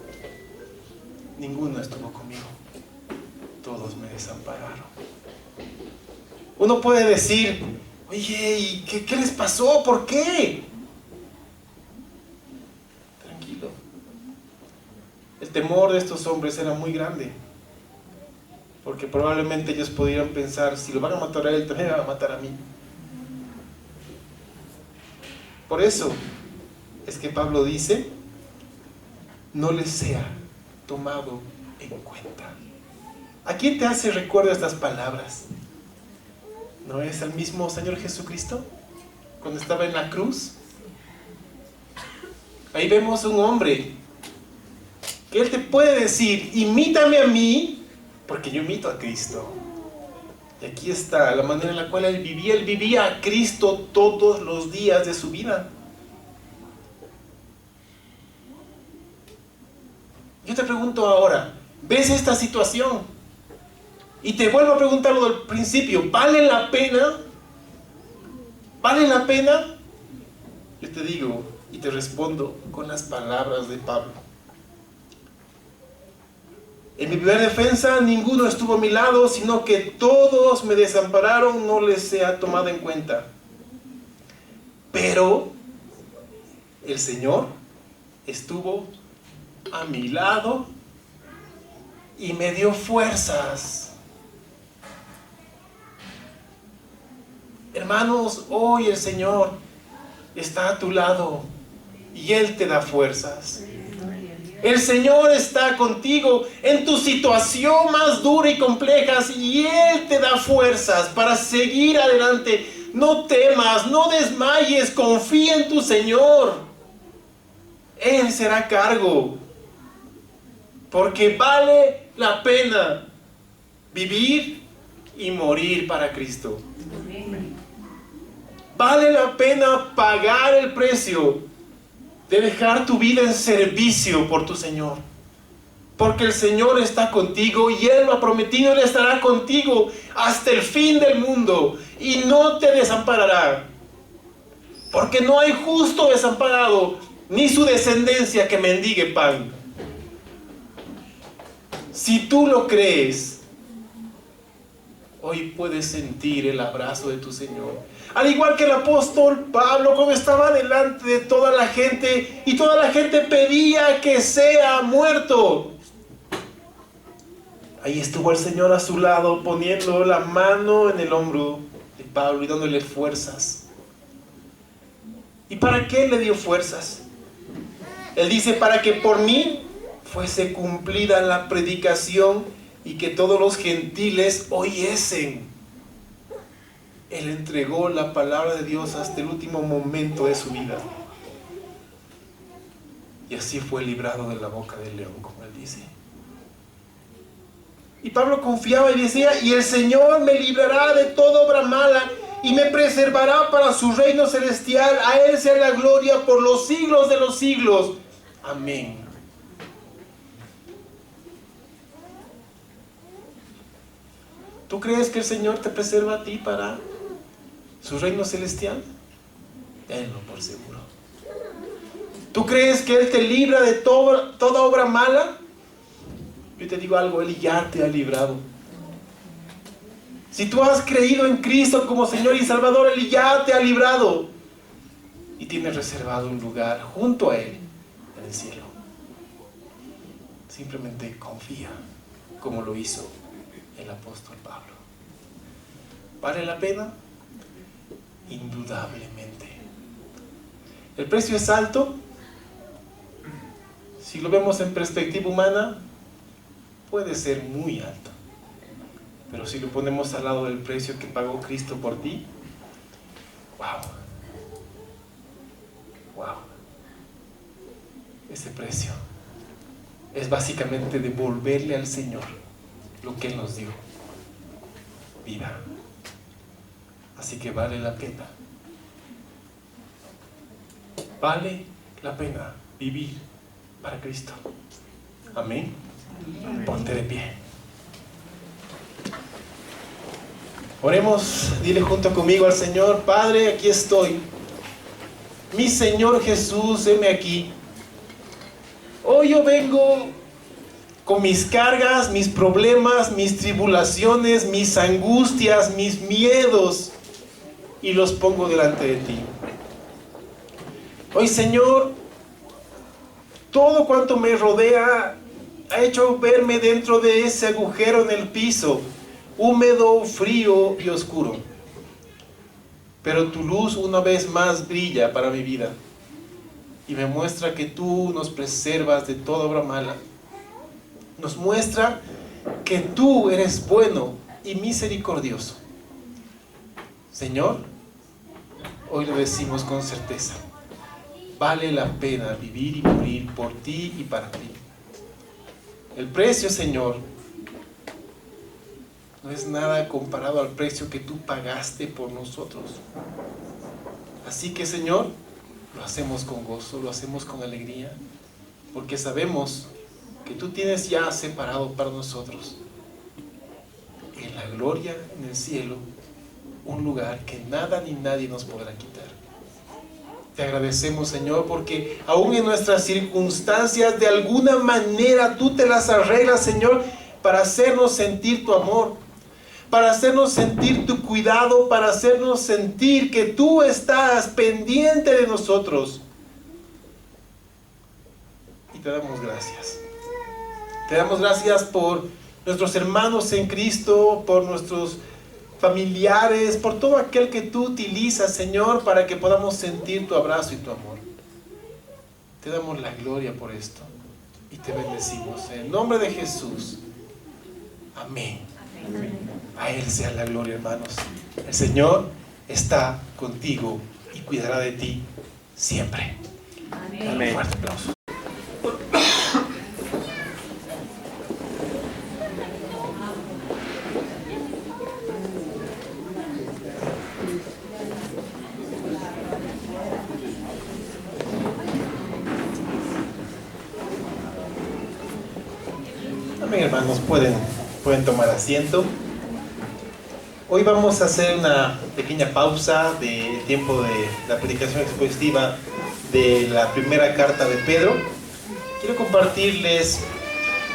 Speaker 1: ninguno estuvo conmigo, todos me desampararon. Uno puede decir: oye, ¿y qué les pasó? ¿Por qué? Tranquilo. El temor de estos hombres era muy grande, porque probablemente ellos pudieran pensar: si lo van a matar a él, también me van a matar a mí. Por eso es que Pablo dice: no les sea tomado en cuenta. ¿A quién te hace recuerdo estas palabras? ¿No es al mismo Señor Jesucristo cuando estaba en la cruz? Ahí vemos un hombre que él te puede decir: imítame a mí, porque yo imito a Cristo. Y aquí está la manera en la cual él vivía a Cristo todos los días de su vida. Yo te pregunto ahora, ¿ves esta situación? Y te vuelvo a preguntar lo del principio, ¿vale la pena? ¿Vale la pena? Yo te digo y te respondo con las palabras de Pablo. En mi primera defensa ninguno estuvo a mi lado, sino que todos me desampararon, no les sea tomado en cuenta. Pero el Señor estuvo a mi lado y me dio fuerzas. Hermanos, hoy el Señor está a tu lado y Él te da fuerzas. El Señor está contigo en tu situación más dura y compleja y Él te da fuerzas para seguir adelante. No temas, no desmayes, confía en tu Señor. Él será cargo. Porque vale la pena vivir y morir para Cristo. Vale la pena pagar el precio de dejar tu vida en servicio por tu Señor. Porque el Señor está contigo y Él lo ha prometido, Él estará contigo hasta el fin del mundo y no te desamparará. Porque no hay justo desamparado, ni su descendencia que mendigue pan. Si tú lo crees, hoy puedes sentir el abrazo de tu Señor. Al igual que el apóstol Pablo, cuando estaba delante de toda la gente y toda la gente pedía que sea muerto, ahí estuvo el Señor a su lado, poniendo la mano en el hombro de Pablo y dándole fuerzas. ¿Y para qué le dio fuerzas? Él dice, para que por mí fuese cumplida la predicación y que todos los gentiles oyesen. Él entregó la palabra de Dios hasta el último momento de su vida. Y así fue librado de la boca del león, como él dice. Y Pablo confiaba y decía, y el Señor me librará de toda obra mala y me preservará para su reino celestial. A Él sea la gloria por los siglos de los siglos. Amén. ¿Tú crees que el Señor te preserva a ti para su reino celestial? Tenlo por seguro. ¿Tú crees que Él te libra de toda obra mala? Yo te digo algo, Él ya te ha librado. Si tú has creído en Cristo como Señor y Salvador, Él ya te ha librado. Y tienes reservado un lugar junto a Él en el cielo. Simplemente confía, como lo hizo el apóstol Pablo. ¿Vale la pena? Indudablemente. ¿El precio es alto? Si lo vemos en perspectiva humana, puede ser muy alto. Pero si lo ponemos al lado del precio que pagó Cristo por ti, wow. Wow. Ese precio es básicamente devolverle al Señor lo que Él nos dio, vida. Así que vale la pena. Vale la pena vivir para Cristo. Amén. Ponte de pie. Oremos, dile junto conmigo al Señor: Padre, aquí estoy. Mi Señor Jesús, heme aquí. Hoy yo vengo con mis cargas, mis problemas, mis tribulaciones, mis angustias, mis miedos, y los pongo delante de ti. Hoy, Señor, todo cuanto me rodea ha hecho verme dentro de ese agujero en el piso, húmedo, frío y oscuro. Pero tu luz una vez más brilla para mi vida y me muestra que tú nos preservas de toda obra mala. Nos muestra que tú eres bueno y misericordioso. Señor, hoy lo decimos con certeza: vale la pena vivir y morir por ti y para ti. El precio, Señor, no es nada comparado al precio que tú pagaste por nosotros. Así que, Señor, lo hacemos con gozo, lo hacemos con alegría, porque sabemos que tú tienes ya separado para nosotros gloria en el cielo, un lugar que nada ni nadie nos podrá quitar. Te agradecemos, Señor, porque aún en nuestras circunstancias, de alguna manera tú te las arreglas, Señor, para hacernos sentir tu amor, para hacernos sentir tu cuidado, para hacernos sentir que tú estás pendiente de nosotros. Y te damos gracias. Te damos gracias por nuestros hermanos en Cristo, por nuestros familiares, por todo aquel que tú utilizas, Señor, para que podamos sentir tu abrazo y tu amor. Te damos la gloria por esto y te bendecimos. En el nombre de Jesús. Amén. Amén. A Él sea la gloria, hermanos. El Señor está contigo y cuidará de ti siempre. Amén. Dale un fuerte aplauso. Amén, hermanos, pueden tomar asiento. Hoy vamos a hacer una pequeña pausa de tiempo de la predicación expositiva de la primera carta de Pedro. Quiero compartirles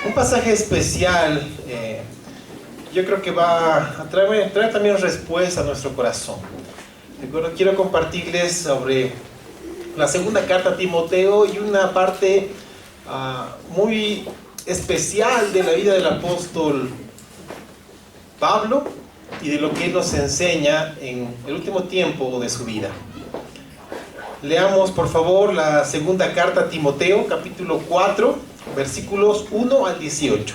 Speaker 1: un pasaje especial. Yo creo que va a traer también respuesta a nuestro corazón. Quiero compartirles sobre la segunda carta a Timoteo y una parte muy especial de la vida del apóstol Pablo y de lo que él nos enseña en el último tiempo de su vida. Leamos por favor la segunda carta a Timoteo, capítulo 4, versículos 1 al 18.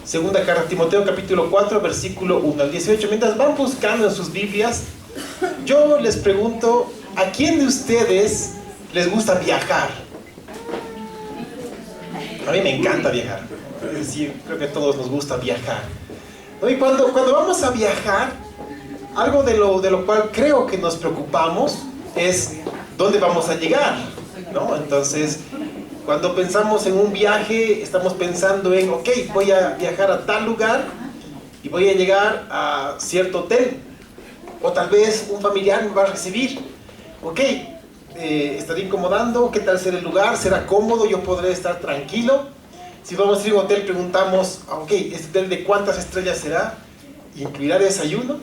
Speaker 1: Segunda carta a Timoteo, capítulo 4, versículo 1 al 18. Mientras van buscando en sus Biblias, yo les pregunto, ¿a quién de ustedes les gusta viajar? A mí me encanta viajar. Es decir, creo que a todos nos gusta viajar. Y cuando vamos a viajar, algo de lo cual creo que nos preocupamos es dónde vamos a llegar, ¿no? Entonces, cuando pensamos en un viaje, estamos pensando en, ok, voy a viajar a tal lugar y voy a llegar a cierto hotel. O tal vez un familiar me va a recibir. Ok, estaré incomodando, ¿qué tal será el lugar? ¿Será cómodo? ¿Yo podré estar tranquilo? Si vamos a ir a un hotel, preguntamos, ok, ¿este hotel de cuántas estrellas será? ¿Incluirá desayuno?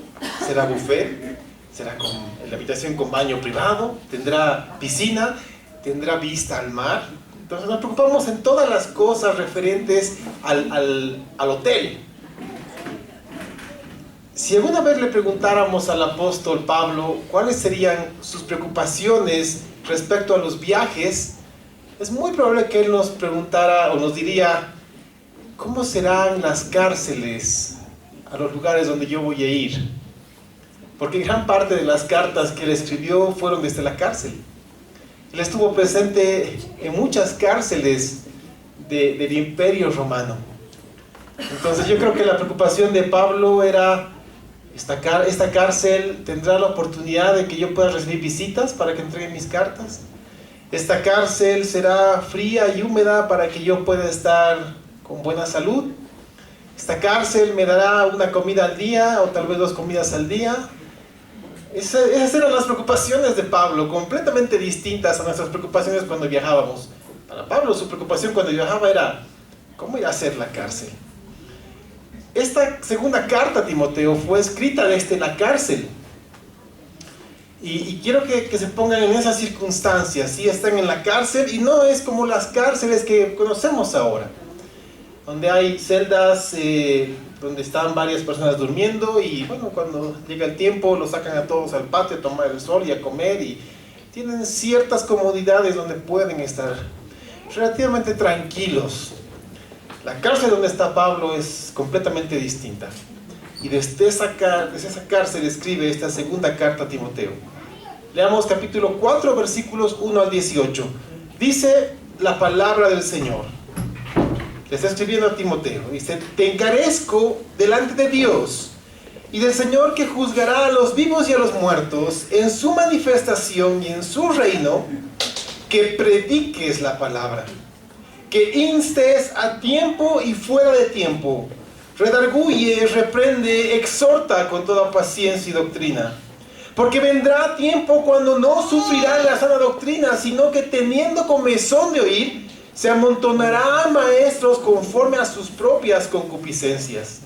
Speaker 1: ¿Será buffet? ¿Será con la habitación con baño privado? ¿Tendrá piscina? ¿Tendrá vista al mar? Entonces nos preocupamos en todas las cosas referentes al hotel. Si alguna vez le preguntáramos al apóstol Pablo cuáles serían sus preocupaciones respecto a los viajes, es muy probable que él nos preguntara o nos diría, ¿cómo serán las cárceles a los lugares donde yo voy a ir? Porque gran parte de las cartas que él escribió fueron desde la cárcel. Él estuvo presente en muchas cárceles del Imperio Romano. Entonces yo creo que la preocupación de Pablo era, esta cárcel tendrá la oportunidad de que yo pueda recibir visitas para que entreguen mis cartas. Esta cárcel será fría y húmeda para que yo pueda estar con buena salud. Esta cárcel me dará una comida al día o tal vez 2 comidas al día. Esas eran las preocupaciones de Pablo, completamente distintas a nuestras preocupaciones cuando viajábamos. Para Pablo su preocupación cuando viajaba era, ¿cómo irá a ser la cárcel? Esta segunda carta a Timoteo fue escrita desde la cárcel. Y quiero que se pongan en esas circunstancias. Sí, están en la cárcel y no es como las cárceles que conocemos ahora, donde hay celdas donde están varias personas durmiendo y bueno, cuando llega el tiempo los sacan a todos al patio a tomar el sol y a comer y tienen ciertas comodidades donde pueden estar relativamente tranquilos. La cárcel donde está Pablo es completamente distinta. Y desde esa cárcel escribe esta segunda carta a Timoteo. Leamos capítulo 4, versículos 1 al 18. Dice la palabra del Señor. Le está escribiendo a Timoteo. Dice, te encarezco delante de Dios y del Señor que juzgará a los vivos y a los muertos en su manifestación y en su reino, que prediques la palabra, que instes a tiempo y fuera de tiempo, redarguye, reprende, exhorta con toda paciencia y doctrina. Porque vendrá tiempo cuando no sufrirán la sana doctrina, sino que teniendo comezón de oír, se amontonarán maestros conforme a sus propias concupiscencias.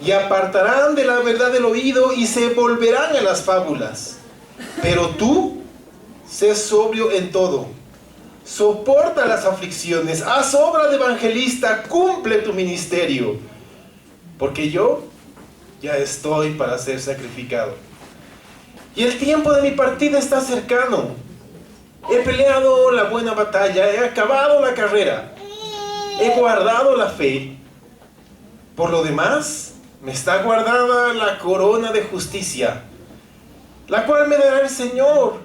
Speaker 1: Y apartarán de la verdad el oído y se volverán a las fábulas. Pero tú, sé sobrio en todo. Soporta las aflicciones, haz obra de evangelista, cumple tu ministerio. Porque yo ya estoy para ser sacrificado. Y el tiempo de mi partida está cercano. He peleado la buena batalla, he acabado la carrera, he guardado la fe. Por lo demás, me está guardada la corona de justicia, la cual me dará el Señor,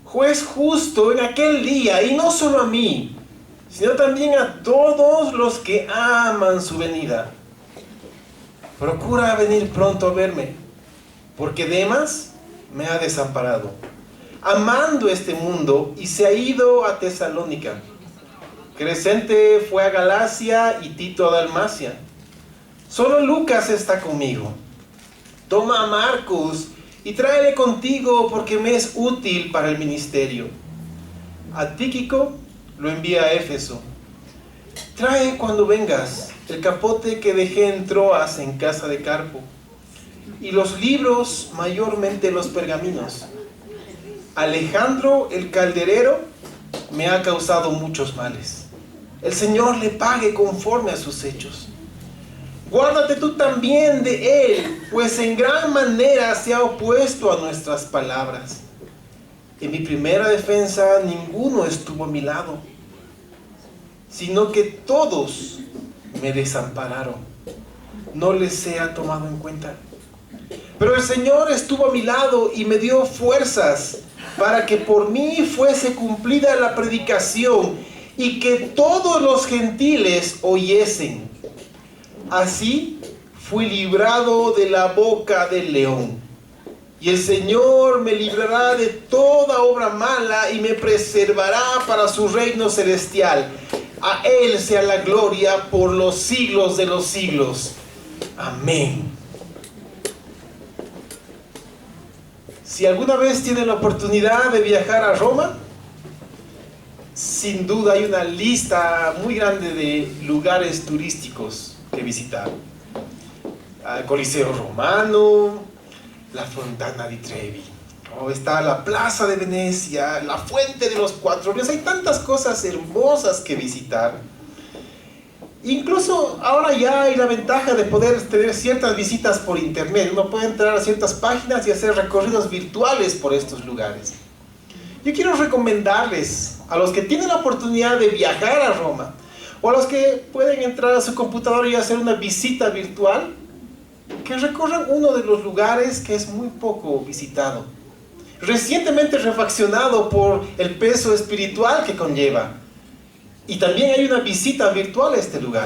Speaker 1: juez justo en aquel día, y no solo a mí, sino también a todos los que aman su venida. Procura venir pronto a verme, porque Demas me ha desamparado, amando este mundo, y se ha ido a Tesalónica. Crescente fue a Galacia y Tito a Dalmacia. Solo Lucas está conmigo. Toma a Marcos y tráele contigo, porque me es útil para el ministerio. A Tíquico lo envía a Éfeso. Trae cuando vengas el capote que dejé en Troas en casa de Carpo, y los libros, mayormente los pergaminos. Alejandro el calderero me ha causado muchos males. El Señor le pague conforme a sus hechos. Guárdate tú también de él, pues en gran manera se ha opuesto a nuestras palabras. En mi primera defensa ninguno estuvo a mi lado, sino que todos me desampararon. No les sea tomado en cuenta. Pero el Señor estuvo a mi lado y me dio fuerzas para que por mí fuese cumplida la predicación y que todos los gentiles oyesen. Así fui librado de la boca del león. Y el Señor me librará de toda obra mala y me preservará para su reino celestial. A Él sea la gloria por los siglos de los siglos. Amén. Si alguna vez tienen la oportunidad de viajar a Roma, sin duda hay una lista muy grande de lugares turísticos que visitar. El Coliseo Romano, la Fontana di Trevi, está la Plaza de Venecia, la Fuente de los Cuatro Ríos. Hay tantas cosas hermosas que visitar. Incluso ahora ya hay la ventaja de poder tener ciertas visitas por internet. Uno puede entrar a ciertas páginas y hacer recorridos virtuales por estos lugares. Yo quiero recomendarles a los que tienen la oportunidad de viajar a Roma, o a los que pueden entrar a su computadora y hacer una visita virtual, que recorran uno de los lugares que es muy poco visitado, recientemente refaccionado por el peso espiritual que conlleva. Y también hay una visita virtual a este lugar.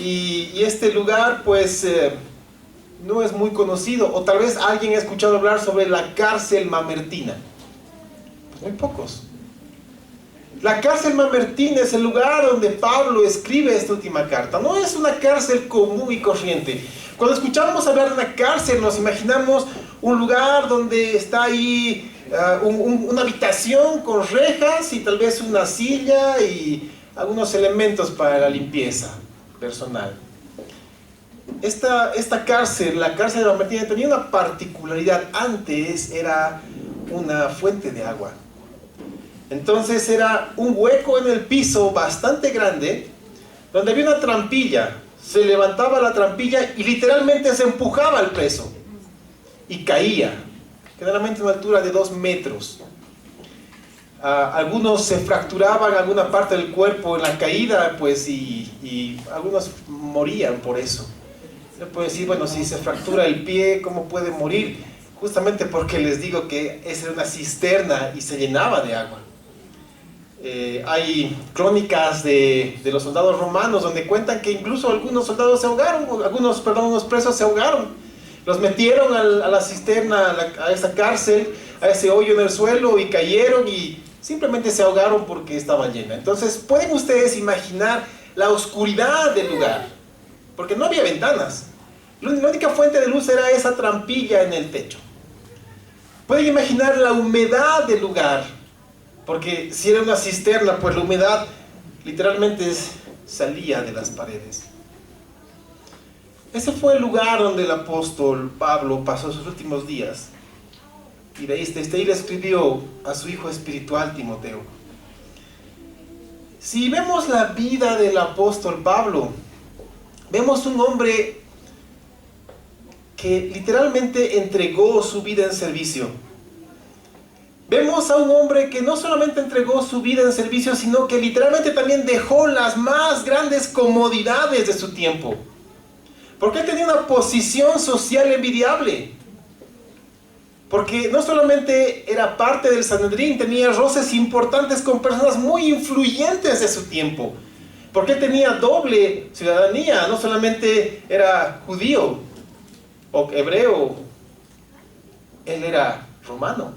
Speaker 1: Y este lugar pues no es muy conocido, o tal vez alguien ha escuchado hablar sobre la cárcel mamertina. Pues muy pocos. La cárcel mamertina es el lugar donde Pablo escribe esta última carta. No es una cárcel común y corriente. Cuando escuchamos hablar de una cárcel nos imaginamos un lugar donde está ahí una habitación con rejas y tal vez una silla y algunos elementos para la limpieza personal. Esta cárcel, la cárcel de Mamertina, tenía una particularidad. Antes era una fuente de agua. Entonces era un hueco en el piso bastante grande, donde había una trampilla. Se levantaba la trampilla y literalmente se empujaba al preso y caía, generalmente a una altura de 2 metros. Algunos se fracturaban alguna parte del cuerpo en la caída, pues, y algunos morían por eso. Se puede decir, bueno, si se fractura el pie, ¿cómo puede morir? Justamente porque les digo que esa era una cisterna y se llenaba de agua. Hay crónicas de los soldados romanos donde cuentan que incluso algunos soldados se ahogaron, unos presos se ahogaron. Los metieron a la cisterna, a esa cárcel, a ese hoyo en el suelo, y cayeron y simplemente se ahogaron porque estaba llena. Entonces pueden ustedes imaginar la oscuridad del lugar. porque no había ventanas. La única fuente de luz era esa trampilla en el techo. Pueden imaginar la humedad del lugar, porque si era una cisterna, pues la humedad literalmente salía de las paredes. Ese fue el lugar donde el apóstol Pablo pasó sus últimos días. Y de ahí le escribió a su hijo espiritual Timoteo. Si vemos la vida del apóstol Pablo, vemos un hombre que literalmente entregó su vida en servicio. Vemos a un hombre que no solamente entregó su vida en servicio, sino que literalmente también dejó las más grandes comodidades de su tiempo. Porque él tenía una posición social envidiable. Porque no solamente era parte del Sanedrín, tenía roces importantes con personas muy influyentes de su tiempo. Porque él tenía doble ciudadanía, no solamente era judío o hebreo, él era romano.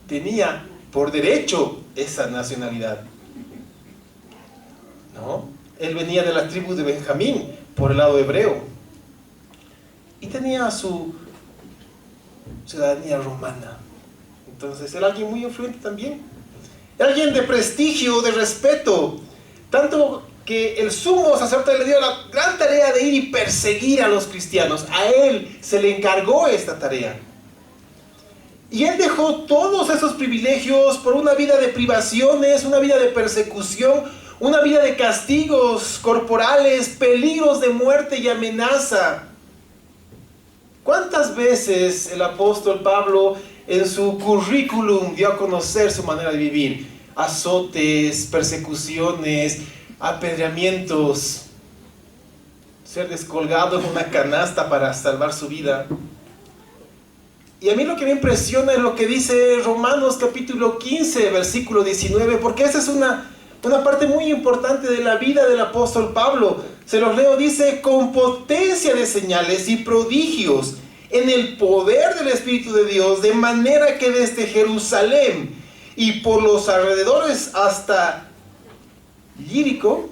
Speaker 1: Tenía por derecho esa nacionalidad. ¿No? Él venía de la tribu de Benjamín, por el lado hebreo. Y tenía su ciudadanía romana. Entonces era alguien muy influyente también. Era alguien de prestigio, de respeto. Tanto que el sumo sacerdote le dio la gran tarea de ir y perseguir a los cristianos. A él se le encargó esta tarea. Y él dejó todos esos privilegios por una vida de privaciones, una vida de persecución, una vida de castigos corporales, peligros de muerte y amenaza. ¿Cuántas veces el apóstol Pablo en su currículum dio a conocer su manera de vivir? Azotes, persecuciones, apedreamientos, ser descolgado en una canasta para salvar su vida. Y a mí lo que me impresiona es lo que dice Romanos capítulo 15, versículo 19, porque esa es una parte muy importante de la vida del apóstol Pablo. Se los leo, dice: con potencia de señales y prodigios en el poder del Espíritu de Dios, de manera que desde Jerusalén y por los alrededores hasta Ilírico,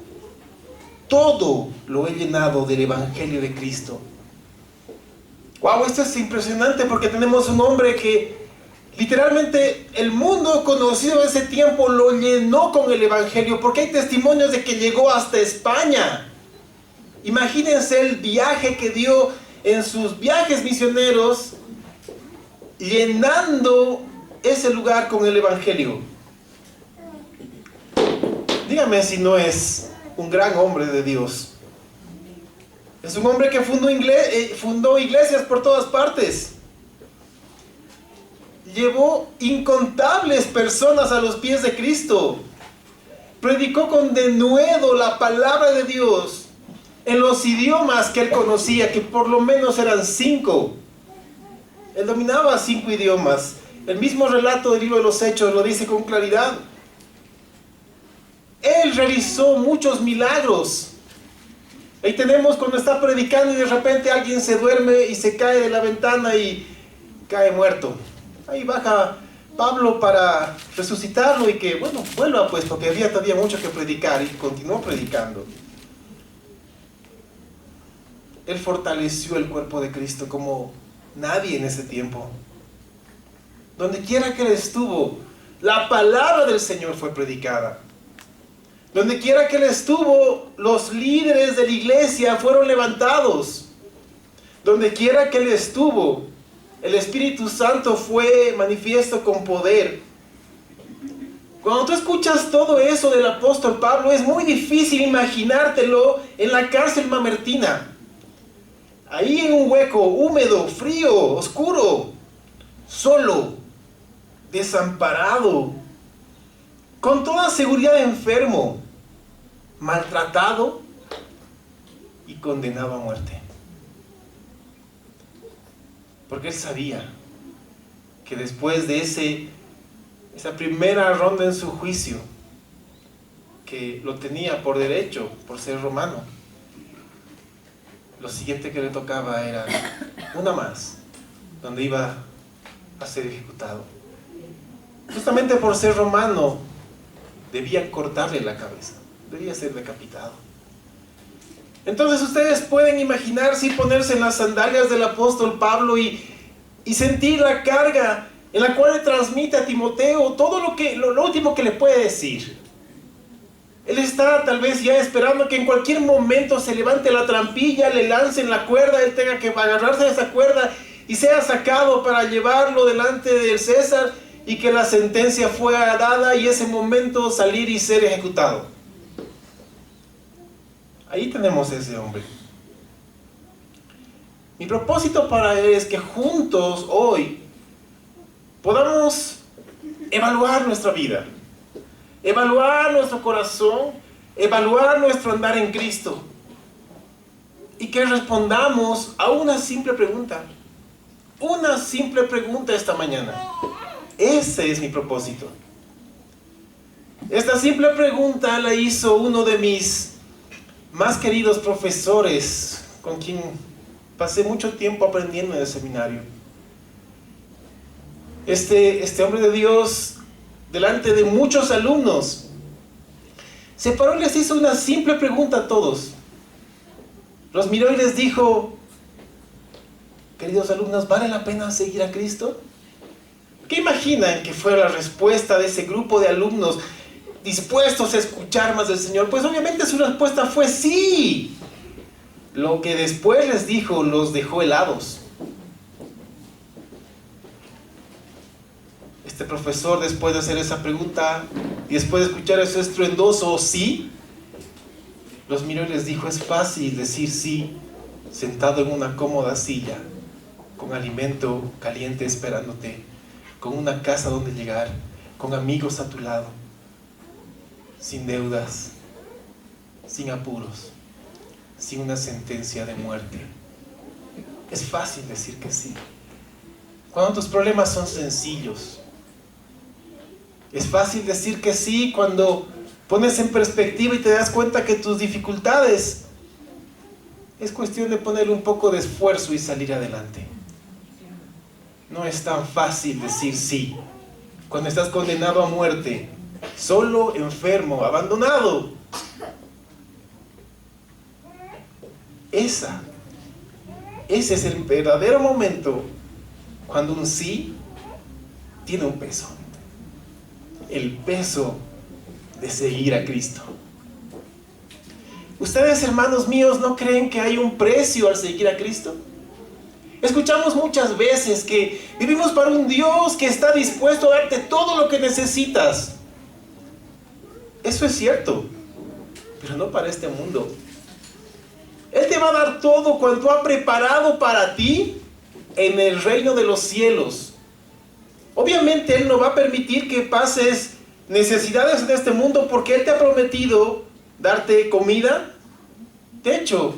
Speaker 1: todo lo he llenado del Evangelio de Cristo. Wow, esto es impresionante porque tenemos un hombre que literalmente el mundo conocido de ese tiempo lo llenó con el Evangelio, porque hay testimonios de que llegó hasta España. Imagínense el viaje que dio en sus viajes misioneros, llenando ese lugar con el Evangelio. Dígame si no es un gran hombre de Dios. Es un hombre que fundó iglesias por todas partes. Llevó incontables personas a los pies de Cristo. Predicó con denuedo la palabra de Dios en los idiomas que él conocía, que por lo menos eran 5. Él dominaba 5 idiomas. El mismo relato del libro de los Hechos lo dice con claridad. Él realizó muchos milagros. Ahí tenemos cuando está predicando y de repente alguien se duerme y se cae de la ventana y cae muerto. Ahí baja Pablo para resucitarlo y que, bueno, vuelva pues, porque había todavía mucho que predicar, y continuó predicando. Él fortaleció el cuerpo de Cristo como nadie en ese tiempo. Donde quiera que él estuvo, la palabra del Señor fue predicada. Donde quiera que él estuvo, los líderes de la iglesia fueron levantados. Donde quiera que él estuvo, el Espíritu Santo fue manifiesto con poder. Cuando tú escuchas todo eso del apóstol Pablo, es muy difícil imaginártelo en la cárcel mamertina. Ahí en un hueco, húmedo, frío, oscuro, solo, desamparado, con toda seguridad enfermo, maltratado y condenado a muerte. Porque él sabía que después de esa primera ronda en su juicio, que lo tenía por derecho, por ser romano, lo siguiente que le tocaba era una más, donde iba a ser ejecutado. Justamente por ser romano, debían cortarle la cabeza, debía ser decapitado. Entonces ustedes pueden imaginarse y ponerse en las sandalias del apóstol Pablo y sentir la carga en la cual le transmite a Timoteo todo lo último que le puede decir. Él está tal vez ya esperando que en cualquier momento se levante la trampilla, le lancen la cuerda, él tenga que agarrarse de esa cuerda y sea sacado para llevarlo delante del César y que la sentencia fuera dada y ese momento salir y ser ejecutado. Ahí tenemos a ese hombre. Mi propósito para él es que juntos hoy podamos evaluar nuestra vida, evaluar nuestro corazón, evaluar nuestro andar en Cristo y que respondamos a una simple pregunta esta mañana. Ese es mi propósito. Esta simple pregunta la hizo uno de mis más queridos profesores, con quien pasé mucho tiempo aprendiendo en el seminario. Este hombre de Dios, delante de muchos alumnos, se paró y les hizo una simple pregunta a todos. Los miró y les dijo: queridos alumnos, ¿vale la pena seguir a Cristo? ¿Qué imaginan que fuera la respuesta de ese grupo de alumnos dispuestos a escuchar más del Señor? Pues obviamente su respuesta fue sí. Lo que después les dijo los dejó helados. Este profesor, después de hacer esa pregunta y después de escuchar ese estruendoso sí, los miró y les dijo: es fácil decir sí sentado en una cómoda silla, con alimento caliente esperándote, con una casa donde llegar, con amigos a tu lado, sin deudas, sin apuros, sin una sentencia de muerte. Es fácil decir que sí cuando tus problemas son sencillos. Es fácil decir que sí cuando pones en perspectiva y te das cuenta que tus dificultades es cuestión de ponerle un poco de esfuerzo y salir adelante. No es tan fácil decir sí cuando estás condenado a muerte, solo, enfermo, abandonado. Ese es el verdadero momento cuando un sí tiene un peso. El peso de seguir a Cristo. ¿Ustedes, hermanos míos, no creen que hay un precio al seguir a Cristo? Escuchamos muchas veces que vivimos para un Dios que está dispuesto a darte todo lo que necesitas. Eso es cierto, pero no para este mundo. Él te va a dar todo cuanto ha preparado para ti en el reino de los cielos. Obviamente Él no va a permitir que pases necesidades en este mundo porque Él te ha prometido darte comida, techo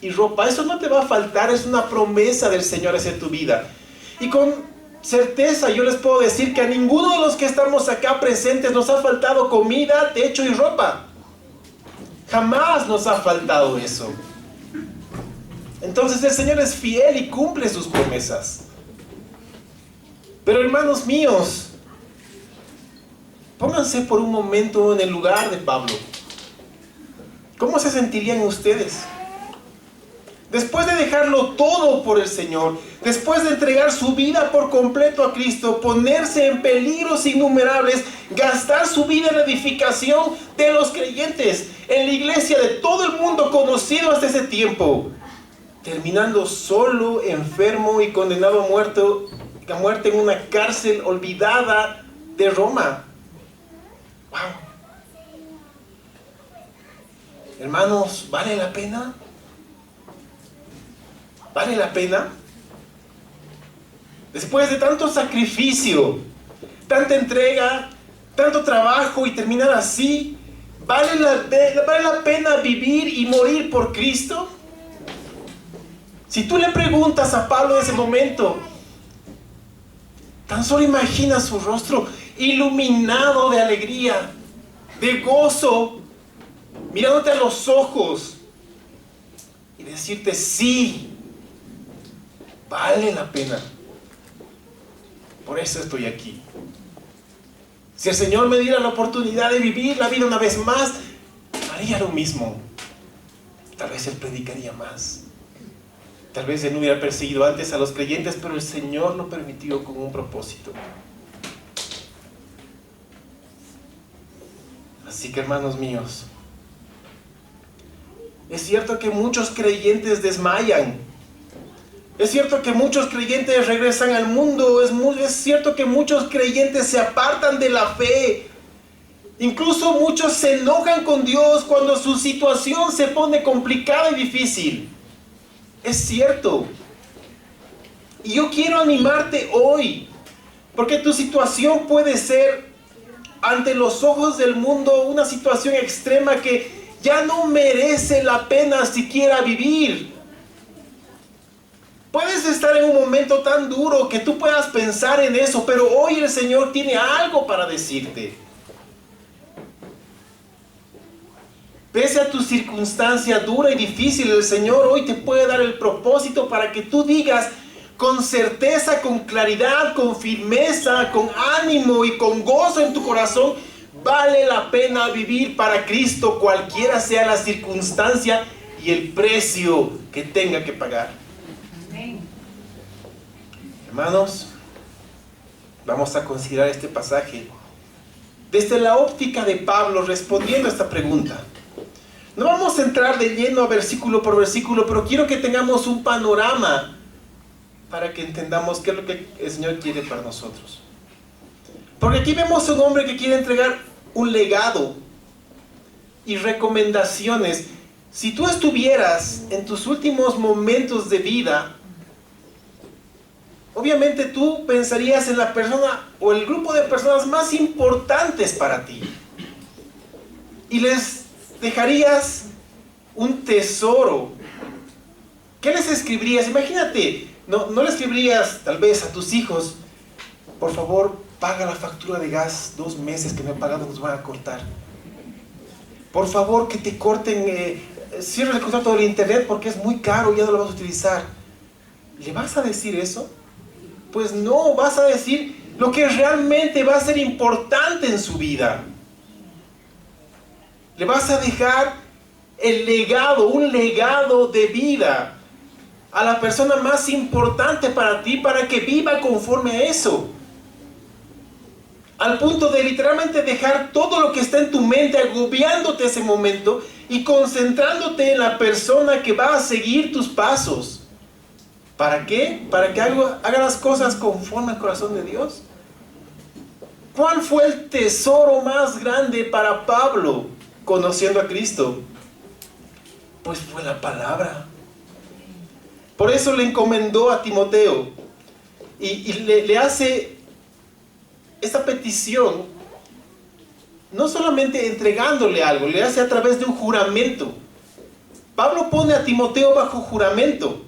Speaker 1: y ropa. Eso no te va a faltar, es una promesa del Señor hacia tu vida. Y con certeza yo les puedo decir que a ninguno de los que estamos acá presentes nos ha faltado comida, techo y ropa. Jamás nos ha faltado eso. Entonces el Señor es fiel y cumple sus promesas. Pero hermanos míos, pónganse por un momento en el lugar de Pablo. ¿Cómo se sentirían ustedes? Después de dejarlo todo por el Señor, después de entregar su vida por completo a Cristo, ponerse en peligros innumerables, gastar su vida en la edificación de los creyentes, en la iglesia de todo el mundo conocido hasta ese tiempo, terminando solo, enfermo y condenado a muerte en una cárcel olvidada de Roma. ¡Wow! Hermanos, ¿vale la pena? ¿Vale la pena? Después de tanto sacrificio, tanta entrega, tanto trabajo y terminar así, ¿vale la pena vivir y morir por Cristo? Si tú le preguntas a Pablo en ese momento, tan solo imagina su rostro iluminado de alegría, de gozo, mirándote a los ojos y decirte sí, vale la pena. Por eso estoy aquí. Si el Señor me diera la oportunidad de vivir la vida una vez más, haría lo mismo. tal vez él predicaría más. Tal vez él no hubiera perseguido antes a los creyentes, pero el Señor lo permitió con un propósito. Así que, hermanos míos, es cierto que muchos creyentes desmayan. Es cierto que muchos creyentes regresan al mundo. Es cierto que muchos creyentes se apartan de la fe. Incluso muchos se enojan con Dios cuando su situación se pone complicada y difícil. Es cierto. Y yo quiero animarte hoy, porque tu situación puede ser, ante los ojos del mundo, una situación extrema que ya no merece la pena siquiera vivir. Puedes estar en un momento tan duro que tú puedas pensar en eso, pero hoy el Señor tiene algo para decirte. Pese a tu circunstancia dura y difícil, el Señor hoy te puede dar el propósito para que tú digas con certeza, con claridad, con firmeza, con ánimo y con gozo en tu corazón: vale la pena vivir para Cristo, cualquiera sea la circunstancia y el precio que tenga que pagar. Amén. Hermanos, vamos a considerar este pasaje desde la óptica de Pablo respondiendo a esta pregunta. No vamos a entrar de lleno versículo por versículo, pero quiero que tengamos un panorama para que entendamos qué es lo que el Señor quiere para nosotros. Porque aquí vemos a un hombre que quiere entregar un legado y recomendaciones. Si tú estuvieras en tus últimos momentos de vida, obviamente tú pensarías en la persona o el grupo de personas más importantes para ti. Y les dejarías un tesoro. ¿Qué les escribirías? Imagínate, no le escribirías tal vez a tus hijos: por favor, paga la factura de gas, 2 meses que no he pagado, nos van a cortar. Por favor, que te corten, cierra el contrato del internet porque es muy caro, ya no lo vas a utilizar. ¿Le vas a decir eso? Pues no, vas a decir lo que realmente va a ser importante en su vida. Le vas a dejar el legado, un legado de vida a la persona más importante para ti, para que viva conforme a eso. Al punto de literalmente dejar todo lo que está en tu mente agobiándote ese momento y concentrándote en la persona que va a seguir tus pasos. ¿Para qué? Para que haga las cosas conforme al corazón de Dios. ¿Cuál fue el tesoro más grande para Pablo conociendo a Cristo? Pues fue la palabra. Por eso le encomendó a Timoteo y le hace esta petición, no solamente entregándole algo, le hace a través de un juramento. Pablo pone a Timoteo bajo juramento,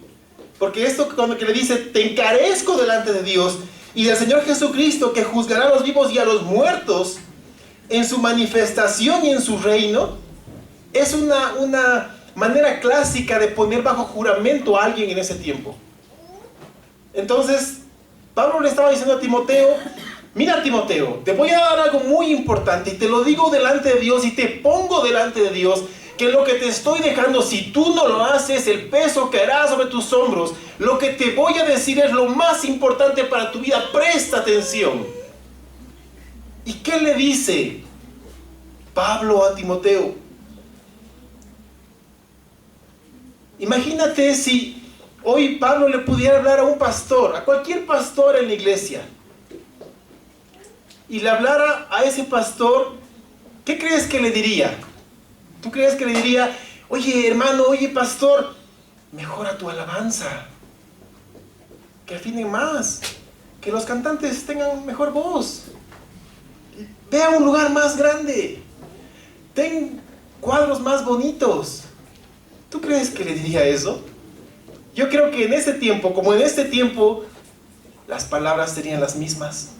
Speaker 1: porque esto cuando que le dice: te encarezco delante de Dios y del Señor Jesucristo, que juzgará a los vivos y a los muertos en su manifestación y en su reino, es una manera clásica de poner bajo juramento a alguien en ese tiempo. Entonces, Pablo le estaba diciendo a Timoteo: mira, Timoteo, te voy a dar algo muy importante y te lo digo delante de Dios y te pongo delante de Dios, que lo que te estoy dejando, si tú no lo haces, el peso caerá sobre tus hombros. Lo que te voy a decir es lo más importante para tu vida. Presta atención. ¿Y qué le dice Pablo a Timoteo? Imagínate si hoy Pablo le pudiera hablar a un pastor, a cualquier pastor en la iglesia, y le hablara a ese pastor. ¿Qué crees que le diría? ¿Tú crees que le diría: oye hermano, oye pastor, mejora tu alabanza, que afinen más, que los cantantes tengan mejor voz, ve a un lugar más grande, ten cuadros más bonitos? ¿Tú crees que le diría eso? Yo creo que en ese tiempo, como en este tiempo, las palabras serían las mismas.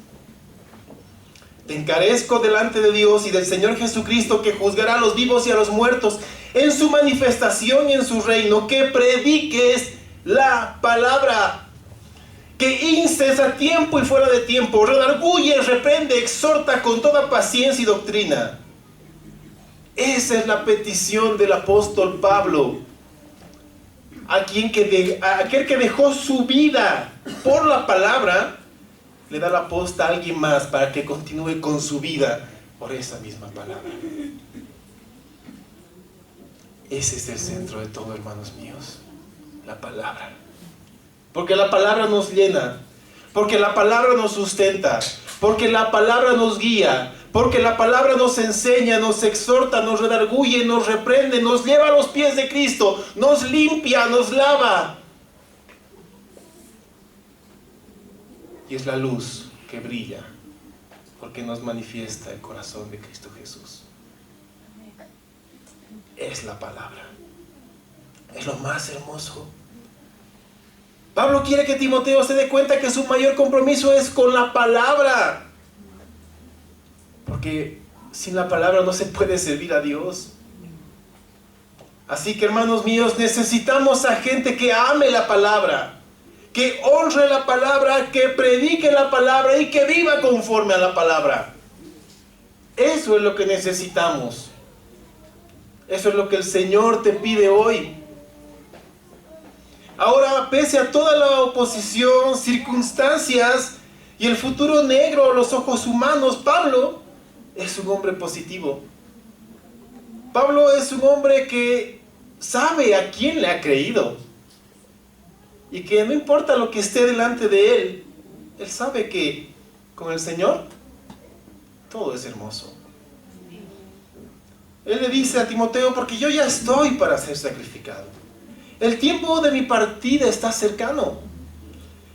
Speaker 1: Te encarezco delante de Dios y del Señor Jesucristo, que juzgará a los vivos y a los muertos en su manifestación y en su reino, que prediques la palabra, que instes a tiempo y fuera de tiempo, redarguye, reprende, exhorta con toda paciencia y doctrina. Esa es la petición del apóstol Pablo aquel que dejó su vida por la palabra, le da la posta a alguien más para que continúe con su vida por esa misma palabra. Ese es el centro de todo, hermanos míos, la palabra. Porque la palabra nos llena, porque la palabra nos sustenta, porque la palabra nos guía, porque la palabra nos enseña, nos exhorta, nos redarguye, nos reprende, nos lleva a los pies de Cristo, nos limpia, nos lava. Y es la luz que brilla, porque nos manifiesta el corazón de Cristo Jesús. Es la palabra. Es lo más hermoso. Pablo quiere que Timoteo se dé cuenta que su mayor compromiso es con la palabra. Porque sin la palabra no se puede servir a Dios. Así que, hermanos míos, necesitamos a gente que ame la palabra, que honre la palabra, que predique la palabra y que viva conforme a la palabra. Eso es lo que necesitamos. Eso es lo que el Señor te pide hoy. Ahora, pese a toda la oposición, circunstancias y el futuro negro a los ojos humanos, Pablo es un hombre positivo. Pablo es un hombre que sabe a quién le ha creído. Y que no importa lo que esté delante de él, él sabe que con el Señor todo es hermoso. Él le dice a Timoteo, porque yo ya estoy para ser sacrificado. El tiempo de mi partida está cercano.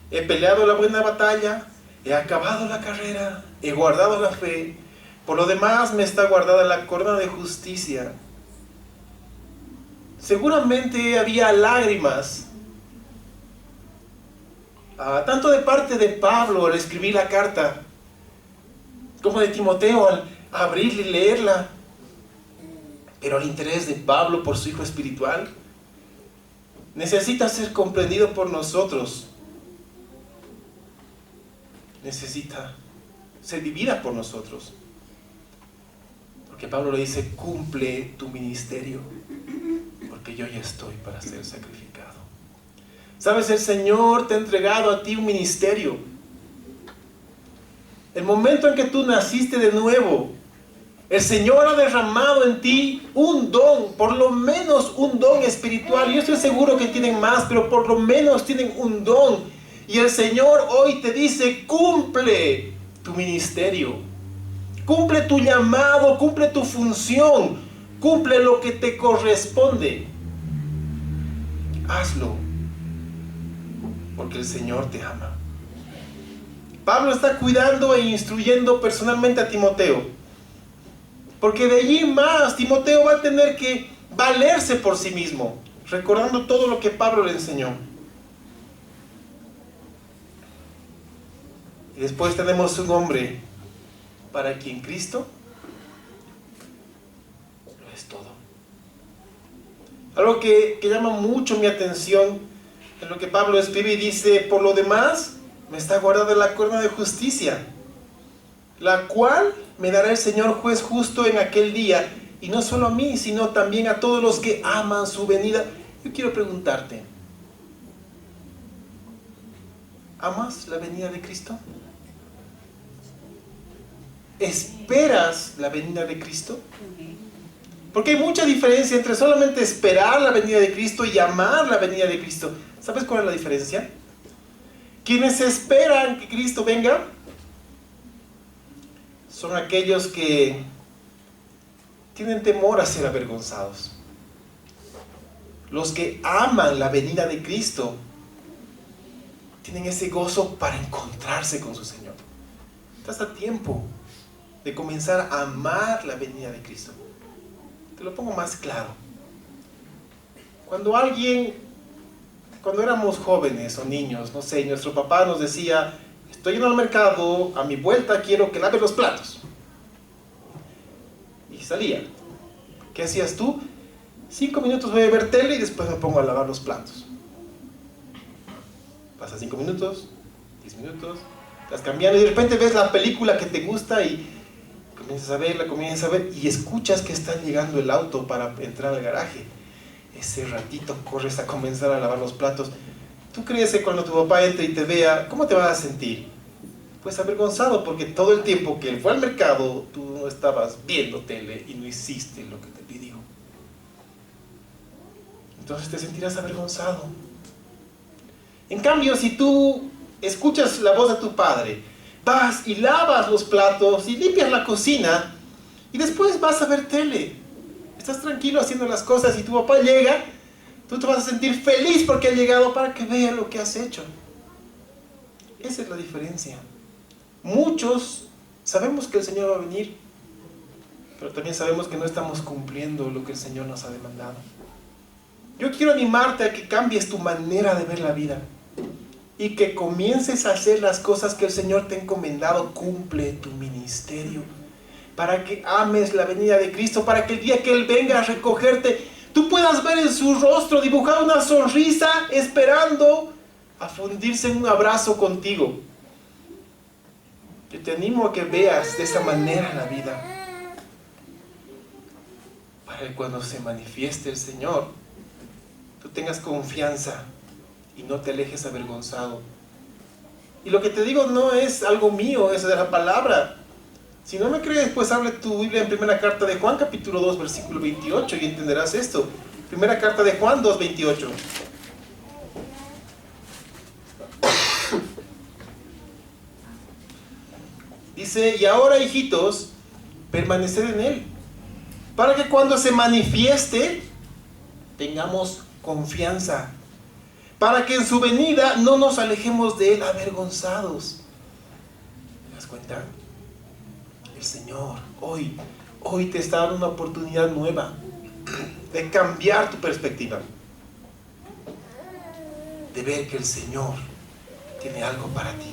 Speaker 1: He peleado la buena batalla, he acabado la carrera, he guardado la fe. Por lo demás me está guardada la corona de justicia. Seguramente había lágrimas, tanto de parte de Pablo al escribir la carta, como de Timoteo al abrirla y leerla. Pero el interés de Pablo por su hijo espiritual necesita ser comprendido por nosotros. Necesita ser vivida por nosotros. Porque Pablo le dice, cumple tu ministerio, porque yo ya estoy para ser sacrificado. ¿Sabes? El Señor te ha entregado a ti un ministerio. El momento en que tú naciste de nuevo, el Señor ha derramado en ti un don, por lo menos un don espiritual. Yo estoy seguro que tienen más, pero por lo menos tienen un don. Y el Señor hoy te dice, cumple tu ministerio. Cumple tu llamado, cumple tu función, cumple lo que te corresponde. Hazlo, porque el Señor te ama. Pablo está cuidando e instruyendo personalmente a Timoteo. Porque de allí más, Timoteo va a tener que valerse por sí mismo, recordando todo lo que Pablo le enseñó. Y después tenemos un hombre para quien Cristo lo es todo. Algo que llama mucho mi atención en lo que Pablo escribe y dice, por lo demás, me está guardada la corona de justicia, la cual me dará el Señor juez justo en aquel día, y no solo a mí, sino también a todos los que aman su venida. Yo quiero preguntarte, ¿amas la venida de Cristo? ¿Esperas la venida de Cristo? Porque hay mucha diferencia entre solamente esperar la venida de Cristo y amar la venida de Cristo. ¿Sabes cuál es la diferencia? Quienes esperan que Cristo venga son aquellos que tienen temor a ser avergonzados. Los que aman la venida de Cristo tienen ese gozo para encontrarse con su Señor. Estás a tiempo de comenzar a amar la venida de Cristo. Te lo pongo más claro. Cuando éramos jóvenes o niños, no sé, nuestro papá nos decía, estoy yendo al mercado, a mi vuelta quiero que laves los platos. Y salía. ¿Qué hacías tú? 5 minutos voy a ver tele y después me pongo a lavar los platos. Pasa 5 minutos, 10 minutos, estás cambiando y de repente ves la película que te gusta y comienzas a ver y escuchas que está llegando el auto para entrar al garaje. ese ratito corres a comenzar a lavar los platos. ¿Tú crees que cuando tu papá entre y te vea, cómo te vas a sentir? Pues avergonzado, porque todo el tiempo que él fue al mercado, tú no estabas viendo tele y no hiciste lo que te pidió. Entonces te sentirás avergonzado. En cambio, si tú escuchas la voz de tu padre, vas y lavas los platos y limpias la cocina, y después vas a ver tele, estás tranquilo haciendo las cosas, y tu papá llega, tú te vas a sentir feliz porque ha llegado para que vea lo que has hecho. Esa es la diferencia. Muchos sabemos que el Señor va a venir, pero también sabemos que no estamos cumpliendo lo que el Señor nos ha demandado. Yo quiero animarte a que cambies tu manera de ver la vida y que comiences a hacer las cosas que el Señor te ha encomendado. Cumple tu ministerio para que ames la venida de Cristo, para que el día que Él venga a recogerte, tú puedas ver en su rostro dibujada una sonrisa esperando a fundirse en un abrazo contigo. Yo te animo a que veas de esa manera la vida, para que cuando se manifieste el Señor, tú tengas confianza y no te alejes avergonzado. Y lo que te digo no es algo mío, es de la palabra. Si no me crees, pues abre tu Biblia en primera carta de Juan, capítulo 2, versículo 28, y entenderás esto. Primera carta de Juan 2, 28. Dice, y ahora, hijitos, permaneced en Él, para que cuando se manifieste, tengamos confianza, para que en su venida no nos alejemos de Él avergonzados. ¿Te das cuenta? El Señor hoy te está dando una oportunidad nueva de cambiar tu perspectiva, de ver que el Señor tiene algo para ti.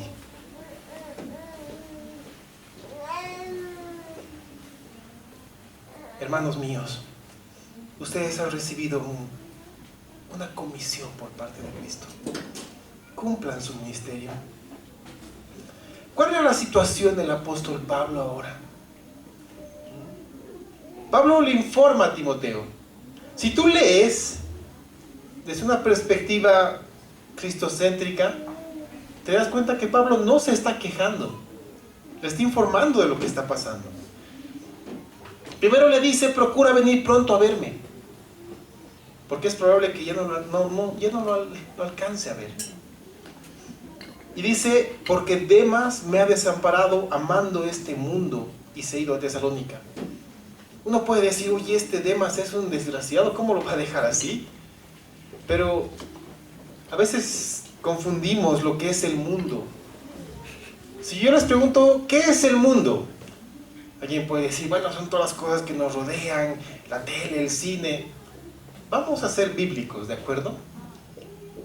Speaker 1: Hermanos míos, ustedes han recibido una comisión por parte de Cristo. Cumplan su ministerio. ¿Cuál era la situación del apóstol Pablo ahora? Pablo le informa a Timoteo. Si tú lees desde una perspectiva cristocéntrica, te das cuenta que Pablo no se está quejando, le está informando de lo que está pasando. Primero le dice, procura venir pronto a verme, porque es probable que ya no lo alcance a ver. Y dice, porque Demas me ha desamparado amando este mundo y se ha ido a Tesalónica. Uno puede decir, oye, este Demas es un desgraciado, ¿cómo lo va a dejar así? Pero a veces confundimos lo que es el mundo. Si yo les pregunto, ¿qué es el mundo? Alguien puede decir, bueno, son todas las cosas que nos rodean, la tele, el cine. Vamos a ser bíblicos, ¿de acuerdo?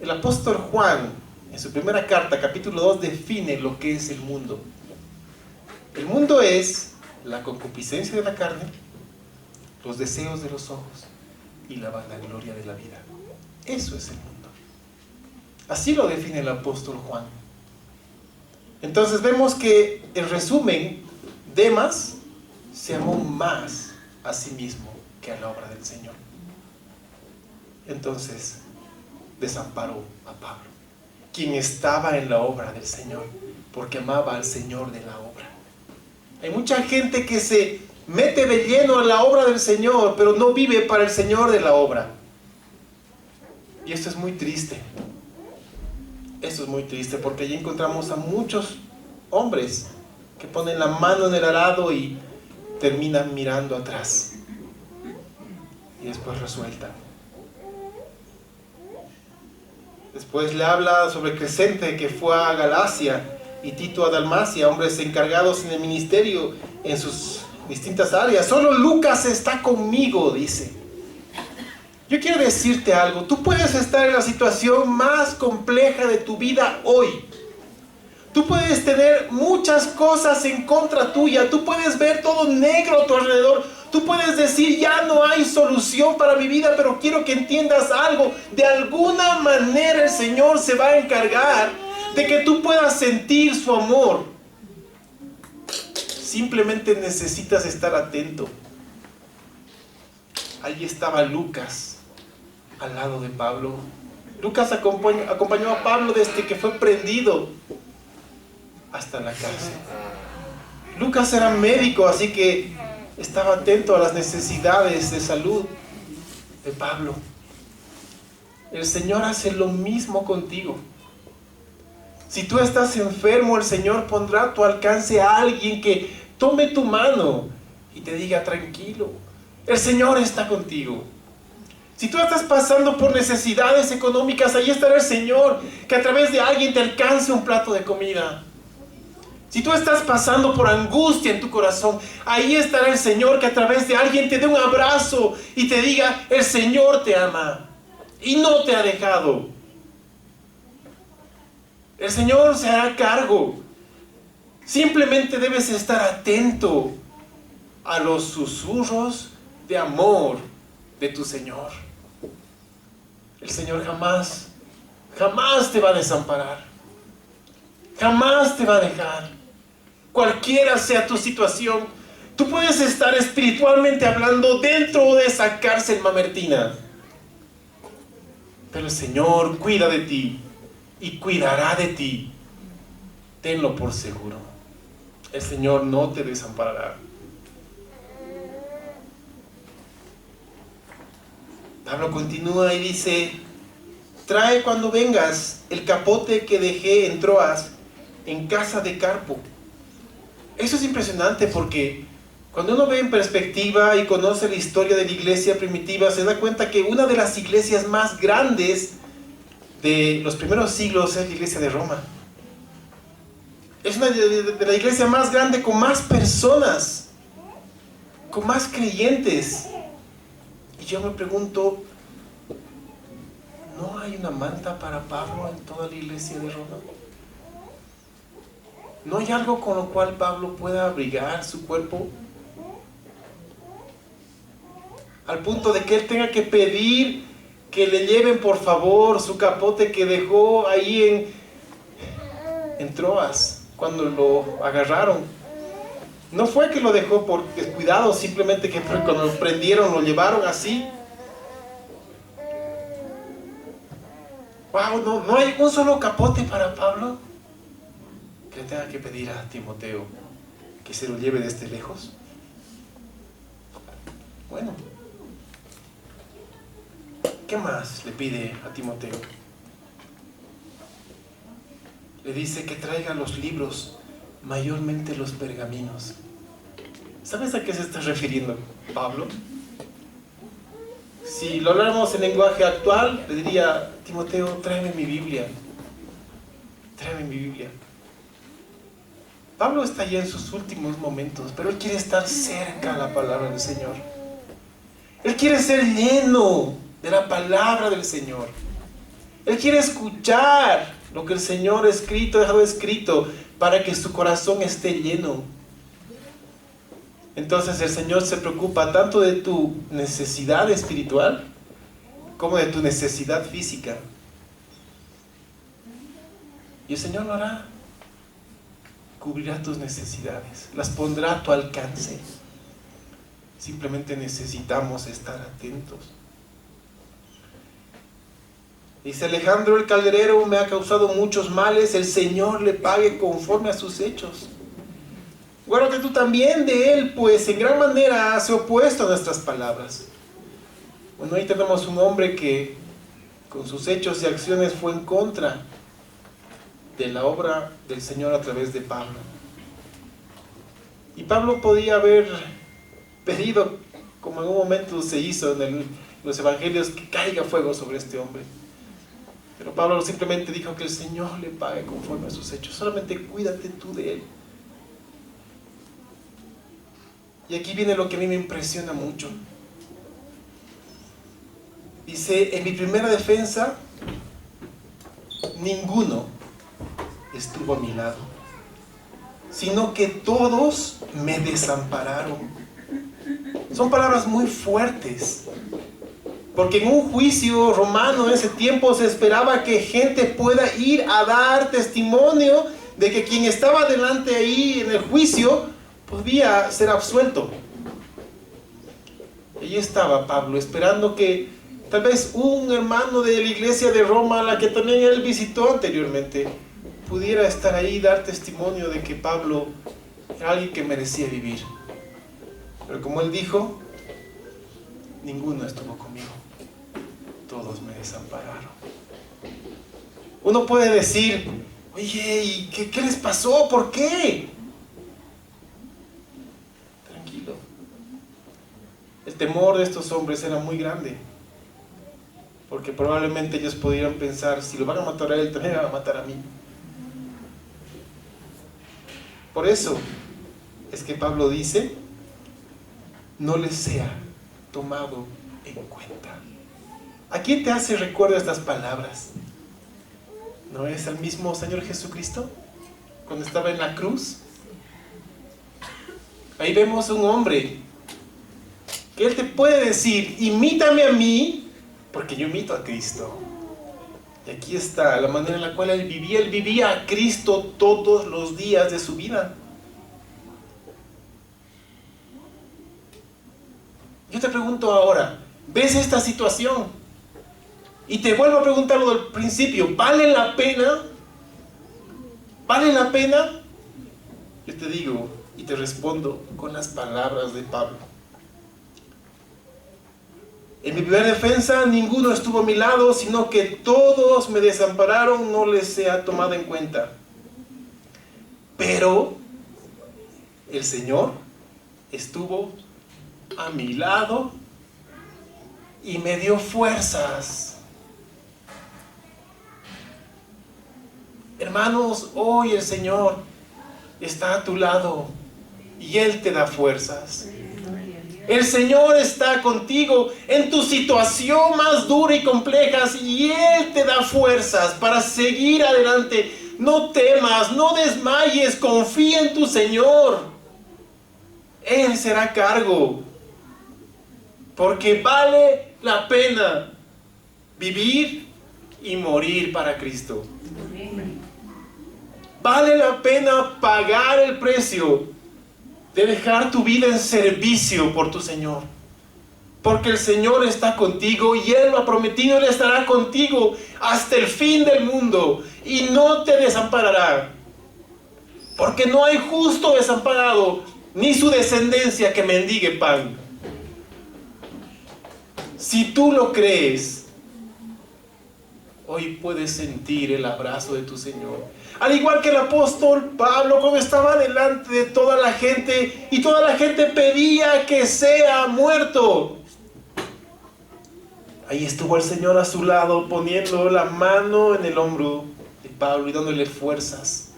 Speaker 1: El apóstol Juan, en su primera carta, capítulo 2, define lo que es el mundo. El mundo es la concupiscencia de la carne, los deseos de los ojos y la vanagloria de la vida. Eso es el mundo. Así lo define el apóstol Juan. Entonces vemos que, en resumen, Demas se amó más a sí mismo que a la obra del Señor. Entonces desamparó a Pablo, quien estaba en la obra del Señor, porque amaba al Señor de la obra. Hay mucha gente que se mete de lleno en la obra del Señor, pero no vive para el Señor de la obra. Y esto es muy triste. Esto es muy triste, porque allí encontramos a muchos hombres que ponen la mano en el arado y terminan mirando atrás. Y después resueltan. Después le habla sobre Crescente, que fue a Galacia, y Tito a Dalmacia, hombres encargados en el ministerio en sus distintas áreas. Solo Lucas está conmigo, dice. Yo quiero decirte algo. Tú puedes estar en la situación más compleja de tu vida hoy. Tú puedes tener muchas cosas en contra tuya. Tú puedes ver todo negro a tu alrededor. Tú puedes decir, ya no hay solución para mi vida, pero quiero que entiendas algo. De alguna manera el Señor se va a encargar de que tú puedas sentir su amor. Simplemente necesitas estar atento. Allí estaba Lucas, al lado de Pablo. Lucas acompañó a Pablo desde que fue prendido hasta la cárcel. Lucas era médico, así que estaba atento a las necesidades de salud de Pablo. El Señor hace lo mismo contigo. Si tú estás enfermo, el Señor pondrá a tu alcance a alguien que tome tu mano y te diga: tranquilo, el Señor está contigo. Si tú estás pasando por necesidades económicas, ahí estará el Señor, que a través de alguien te alcance un plato de comida. Si tú estás pasando por angustia en tu corazón, ahí estará el Señor, que a través de alguien te dé un abrazo y te diga: el Señor te ama y no te ha dejado. El Señor se hará cargo. Simplemente debes estar atento a los susurros de amor de tu Señor. El Señor jamás te va a desamparar. Jamás te va a dejar. Cualquiera sea tu situación, tú puedes estar espiritualmente hablando dentro de esa cárcel mamertina, pero el Señor cuida de ti y cuidará de ti. Tenlo por seguro. El Señor no te desamparará. Pablo continúa y dice: trae cuando vengas el capote que dejé en Troas, en casa de Carpo. Eso es impresionante, porque cuando uno ve en perspectiva y conoce la historia de la iglesia primitiva, se da cuenta que una de las iglesias más grandes de los primeros siglos es la iglesia de Roma. Es una de la iglesia más grande, con más personas, con más creyentes. Y yo me pregunto, ¿no hay una manta para Pablo en toda la iglesia de Roma? ¿No hay algo con lo cual Pablo pueda abrigar su cuerpo? Al punto de que él tenga que pedir que le lleven por favor su capote que dejó ahí en Troas cuando lo agarraron. No fue que lo dejó por descuidado, simplemente que cuando lo prendieron lo llevaron así. Wow, no hay un solo capote para Pablo que le tenga que pedir a Timoteo que se lo lleve desde lejos. Bueno, ¿qué más le pide a Timoteo? Le dice que traiga los libros, mayormente los pergaminos. ¿Sabes a qué se está refiriendo Pablo? Si lo habláramos en lenguaje actual, le diría: Timoteo, tráeme mi Biblia. Tráeme mi Biblia. Pablo está ya en sus últimos momentos, pero él quiere estar cerca a la palabra del Señor. Él quiere ser lleno de la palabra del Señor. Él quiere escuchar lo que el Señor ha dejado escrito, para que su corazón esté lleno. Entonces el Señor se preocupa tanto de tu necesidad espiritual como de tu necesidad física. Y el Señor lo hará. Cubrirá tus necesidades, las pondrá a tu alcance. Simplemente necesitamos estar atentos. Dice Alejandro el calderero: me ha causado muchos males, el Señor le pague conforme a sus hechos. Guárdate tú también de él, pues en gran manera se ha opuesto a nuestras palabras. Bueno, ahí tenemos un hombre que con sus hechos y acciones fue en contra de la obra del Señor a través de Pablo. Y Pablo podía haber pedido, como en un momento se hizo en los evangelios, que caiga fuego sobre este hombre. Pero Pablo simplemente dijo que el Señor le pague conforme a sus hechos. Solamente cuídate tú de él. Y aquí viene lo que a mí me impresiona mucho. Dice: en mi primera defensa, ninguno estuvo a mi lado, sino que todos me desampararon. Son palabras muy fuertes, porque en un juicio romano en ese tiempo se esperaba que gente pueda ir a dar testimonio de que quien estaba delante ahí en el juicio podía ser absuelto. Allí estaba Pablo esperando que Tal vez un hermano de la iglesia de Roma, a la que también él visitó anteriormente, pudiera estar ahí y dar testimonio de que Pablo era alguien que merecía vivir. Pero como él dijo, ninguno estuvo conmigo, todos me desampararon. Uno puede decir, oye, ¿y qué les pasó? ¿Por qué? Tranquilo. El temor de estos hombres era muy grande, porque probablemente ellos pudieran pensar, si lo van a matar a él, también me van a matar a mí. Por eso es que Pablo dice, no les sea tomado en cuenta. ¿A quién te hace recuerdo estas palabras? ¿No es al mismo Señor Jesucristo? Cuando estaba en la cruz. Ahí vemos un hombre que Él te puede decir, imítame a mí, porque yo imito a Cristo. Y aquí está la manera en la cual Él vivía a Cristo todos los días de su vida. Yo te pregunto ahora, ¿ves esta situación? Y te vuelvo a preguntar lo del principio, ¿vale la pena? ¿Vale la pena? Yo te digo y te respondo con las palabras de Pablo. En mi primera defensa ninguno estuvo a mi lado, sino que todos me desampararon, no les sea tomado en cuenta. Pero el Señor estuvo a mi lado y me dio fuerzas. Hermanos, hoy el Señor está a tu lado y Él te da fuerzas. El Señor está contigo en tu situación más dura y compleja y Él te da fuerzas para seguir adelante. No temas, no desmayes, confía en tu Señor. Él será cargo, porque vale la pena vivir y morir para Cristo. Vale la pena pagar el precio de dejar tu vida en servicio por tu Señor. Porque el Señor está contigo y Él lo ha prometido, Él estará contigo hasta el fin del mundo y no te desamparará. Porque no hay justo desamparado, ni su descendencia que mendigue pan. Si tú lo crees, hoy puedes sentir el abrazo de tu Señor. Al igual que el apóstol Pablo, cuando estaba delante de toda la gente y toda la gente pedía que sea muerto, ahí estuvo el Señor a su lado, poniendo la mano en el hombro de Pablo y dándole fuerzas.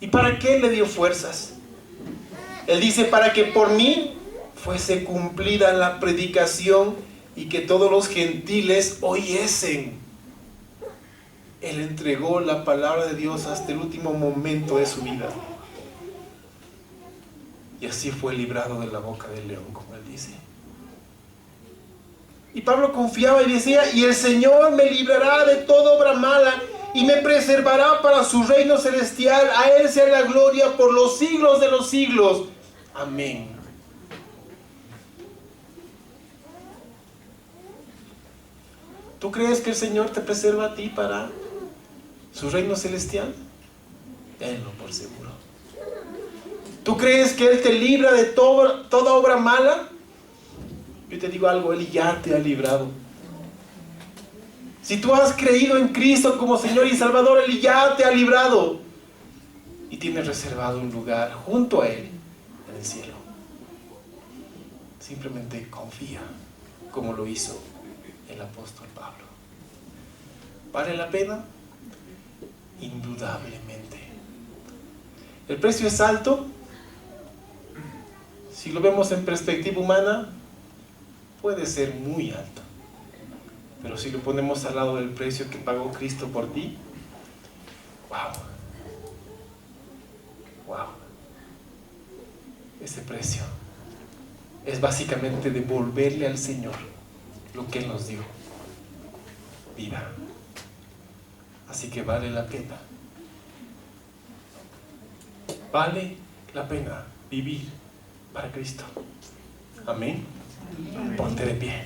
Speaker 1: ¿Y para qué le dio fuerzas? Él dice, para que por mí fuese cumplida la predicación y que todos los gentiles oyesen. Él entregó la palabra de Dios hasta el último momento de su vida. Y así fue librado de la boca del león, como él dice. Y Pablo confiaba y decía, y el Señor me librará de toda obra mala y me preservará para su reino celestial. A Él sea la gloria por los siglos de los siglos. Amén. ¿Tú crees que el Señor te preserva a ti para su reino celestial? Tenlo por seguro. ¿Tú crees que Él te libra de toda obra mala? Yo te digo algo, Él ya te ha librado. Si tú has creído en Cristo como Señor y Salvador, Él ya te ha librado. Y tienes reservado un lugar junto a Él en el cielo. Simplemente confía, como lo hizo el apóstol Pablo. ¿Vale la pena? Indudablemente. ¿El precio es alto? Si lo vemos en perspectiva humana, puede ser muy alto. Pero si lo ponemos al lado del precio que pagó Cristo por ti, wow. Wow. Ese precio es básicamente devolverle al Señor lo que Él nos dio: vida. Así que vale la pena. Vale la pena vivir para Cristo. Amén. Ponte de pie.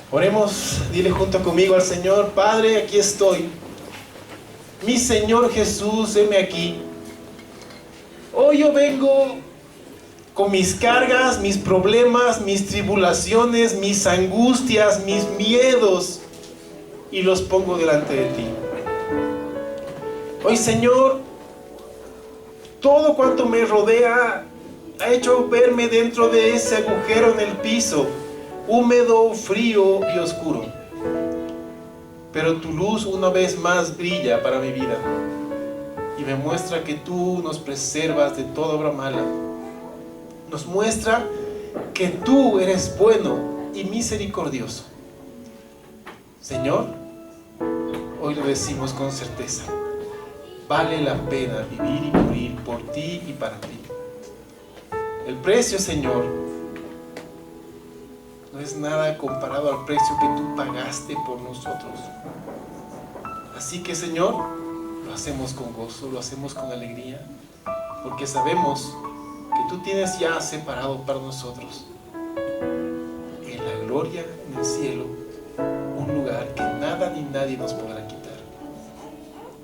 Speaker 1: Oremos, dile junto conmigo al Señor: Padre, aquí estoy. Mi Señor Jesús, heme aquí. Hoy yo vengo con mis cargas, mis problemas, mis tribulaciones, mis angustias, mis miedos, y los pongo delante de ti. Hoy, Señor, todo cuanto me rodea ha hecho verme dentro de ese agujero en el piso, húmedo, frío y oscuro. Pero tu luz una vez más brilla para mi vida y me muestra que tú nos preservas de toda obra mala. Nos muestra que tú eres bueno y misericordioso. Señor, hoy lo decimos con certeza: vale la pena vivir y morir por ti y para ti. El precio, Señor, no es nada comparado al precio que tú pagaste por nosotros. Así que, Señor, lo hacemos con gozo, lo hacemos con alegría, porque sabemos que tú tienes ya separado para nosotros en la gloria, en el cielo, un lugar que nada ni nadie nos podrá quitar.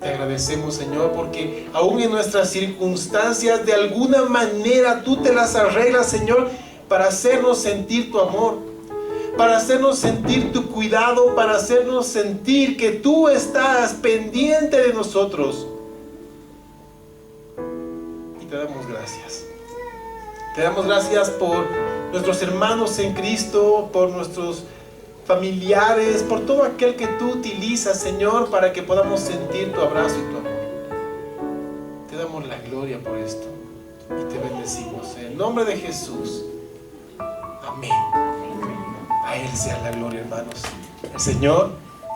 Speaker 1: Te agradecemos, Señor, porque aún en nuestras circunstancias, de alguna manera tú te las arreglas, Señor, para hacernos sentir tu amor, para hacernos sentir tu cuidado, para hacernos sentir que tú estás pendiente de nosotros. Y te damos gracias. Te damos gracias por nuestros hermanos en Cristo, por nuestros familiares, por todo aquel que tú utilizas, Señor, para que podamos sentir tu abrazo y tu amor. Te damos la gloria por esto y te bendecimos en el nombre de Jesús. Amén. A Él sea la gloria, hermanos. El Señor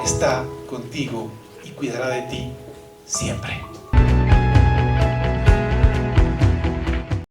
Speaker 1: está contigo y cuidará de ti siempre.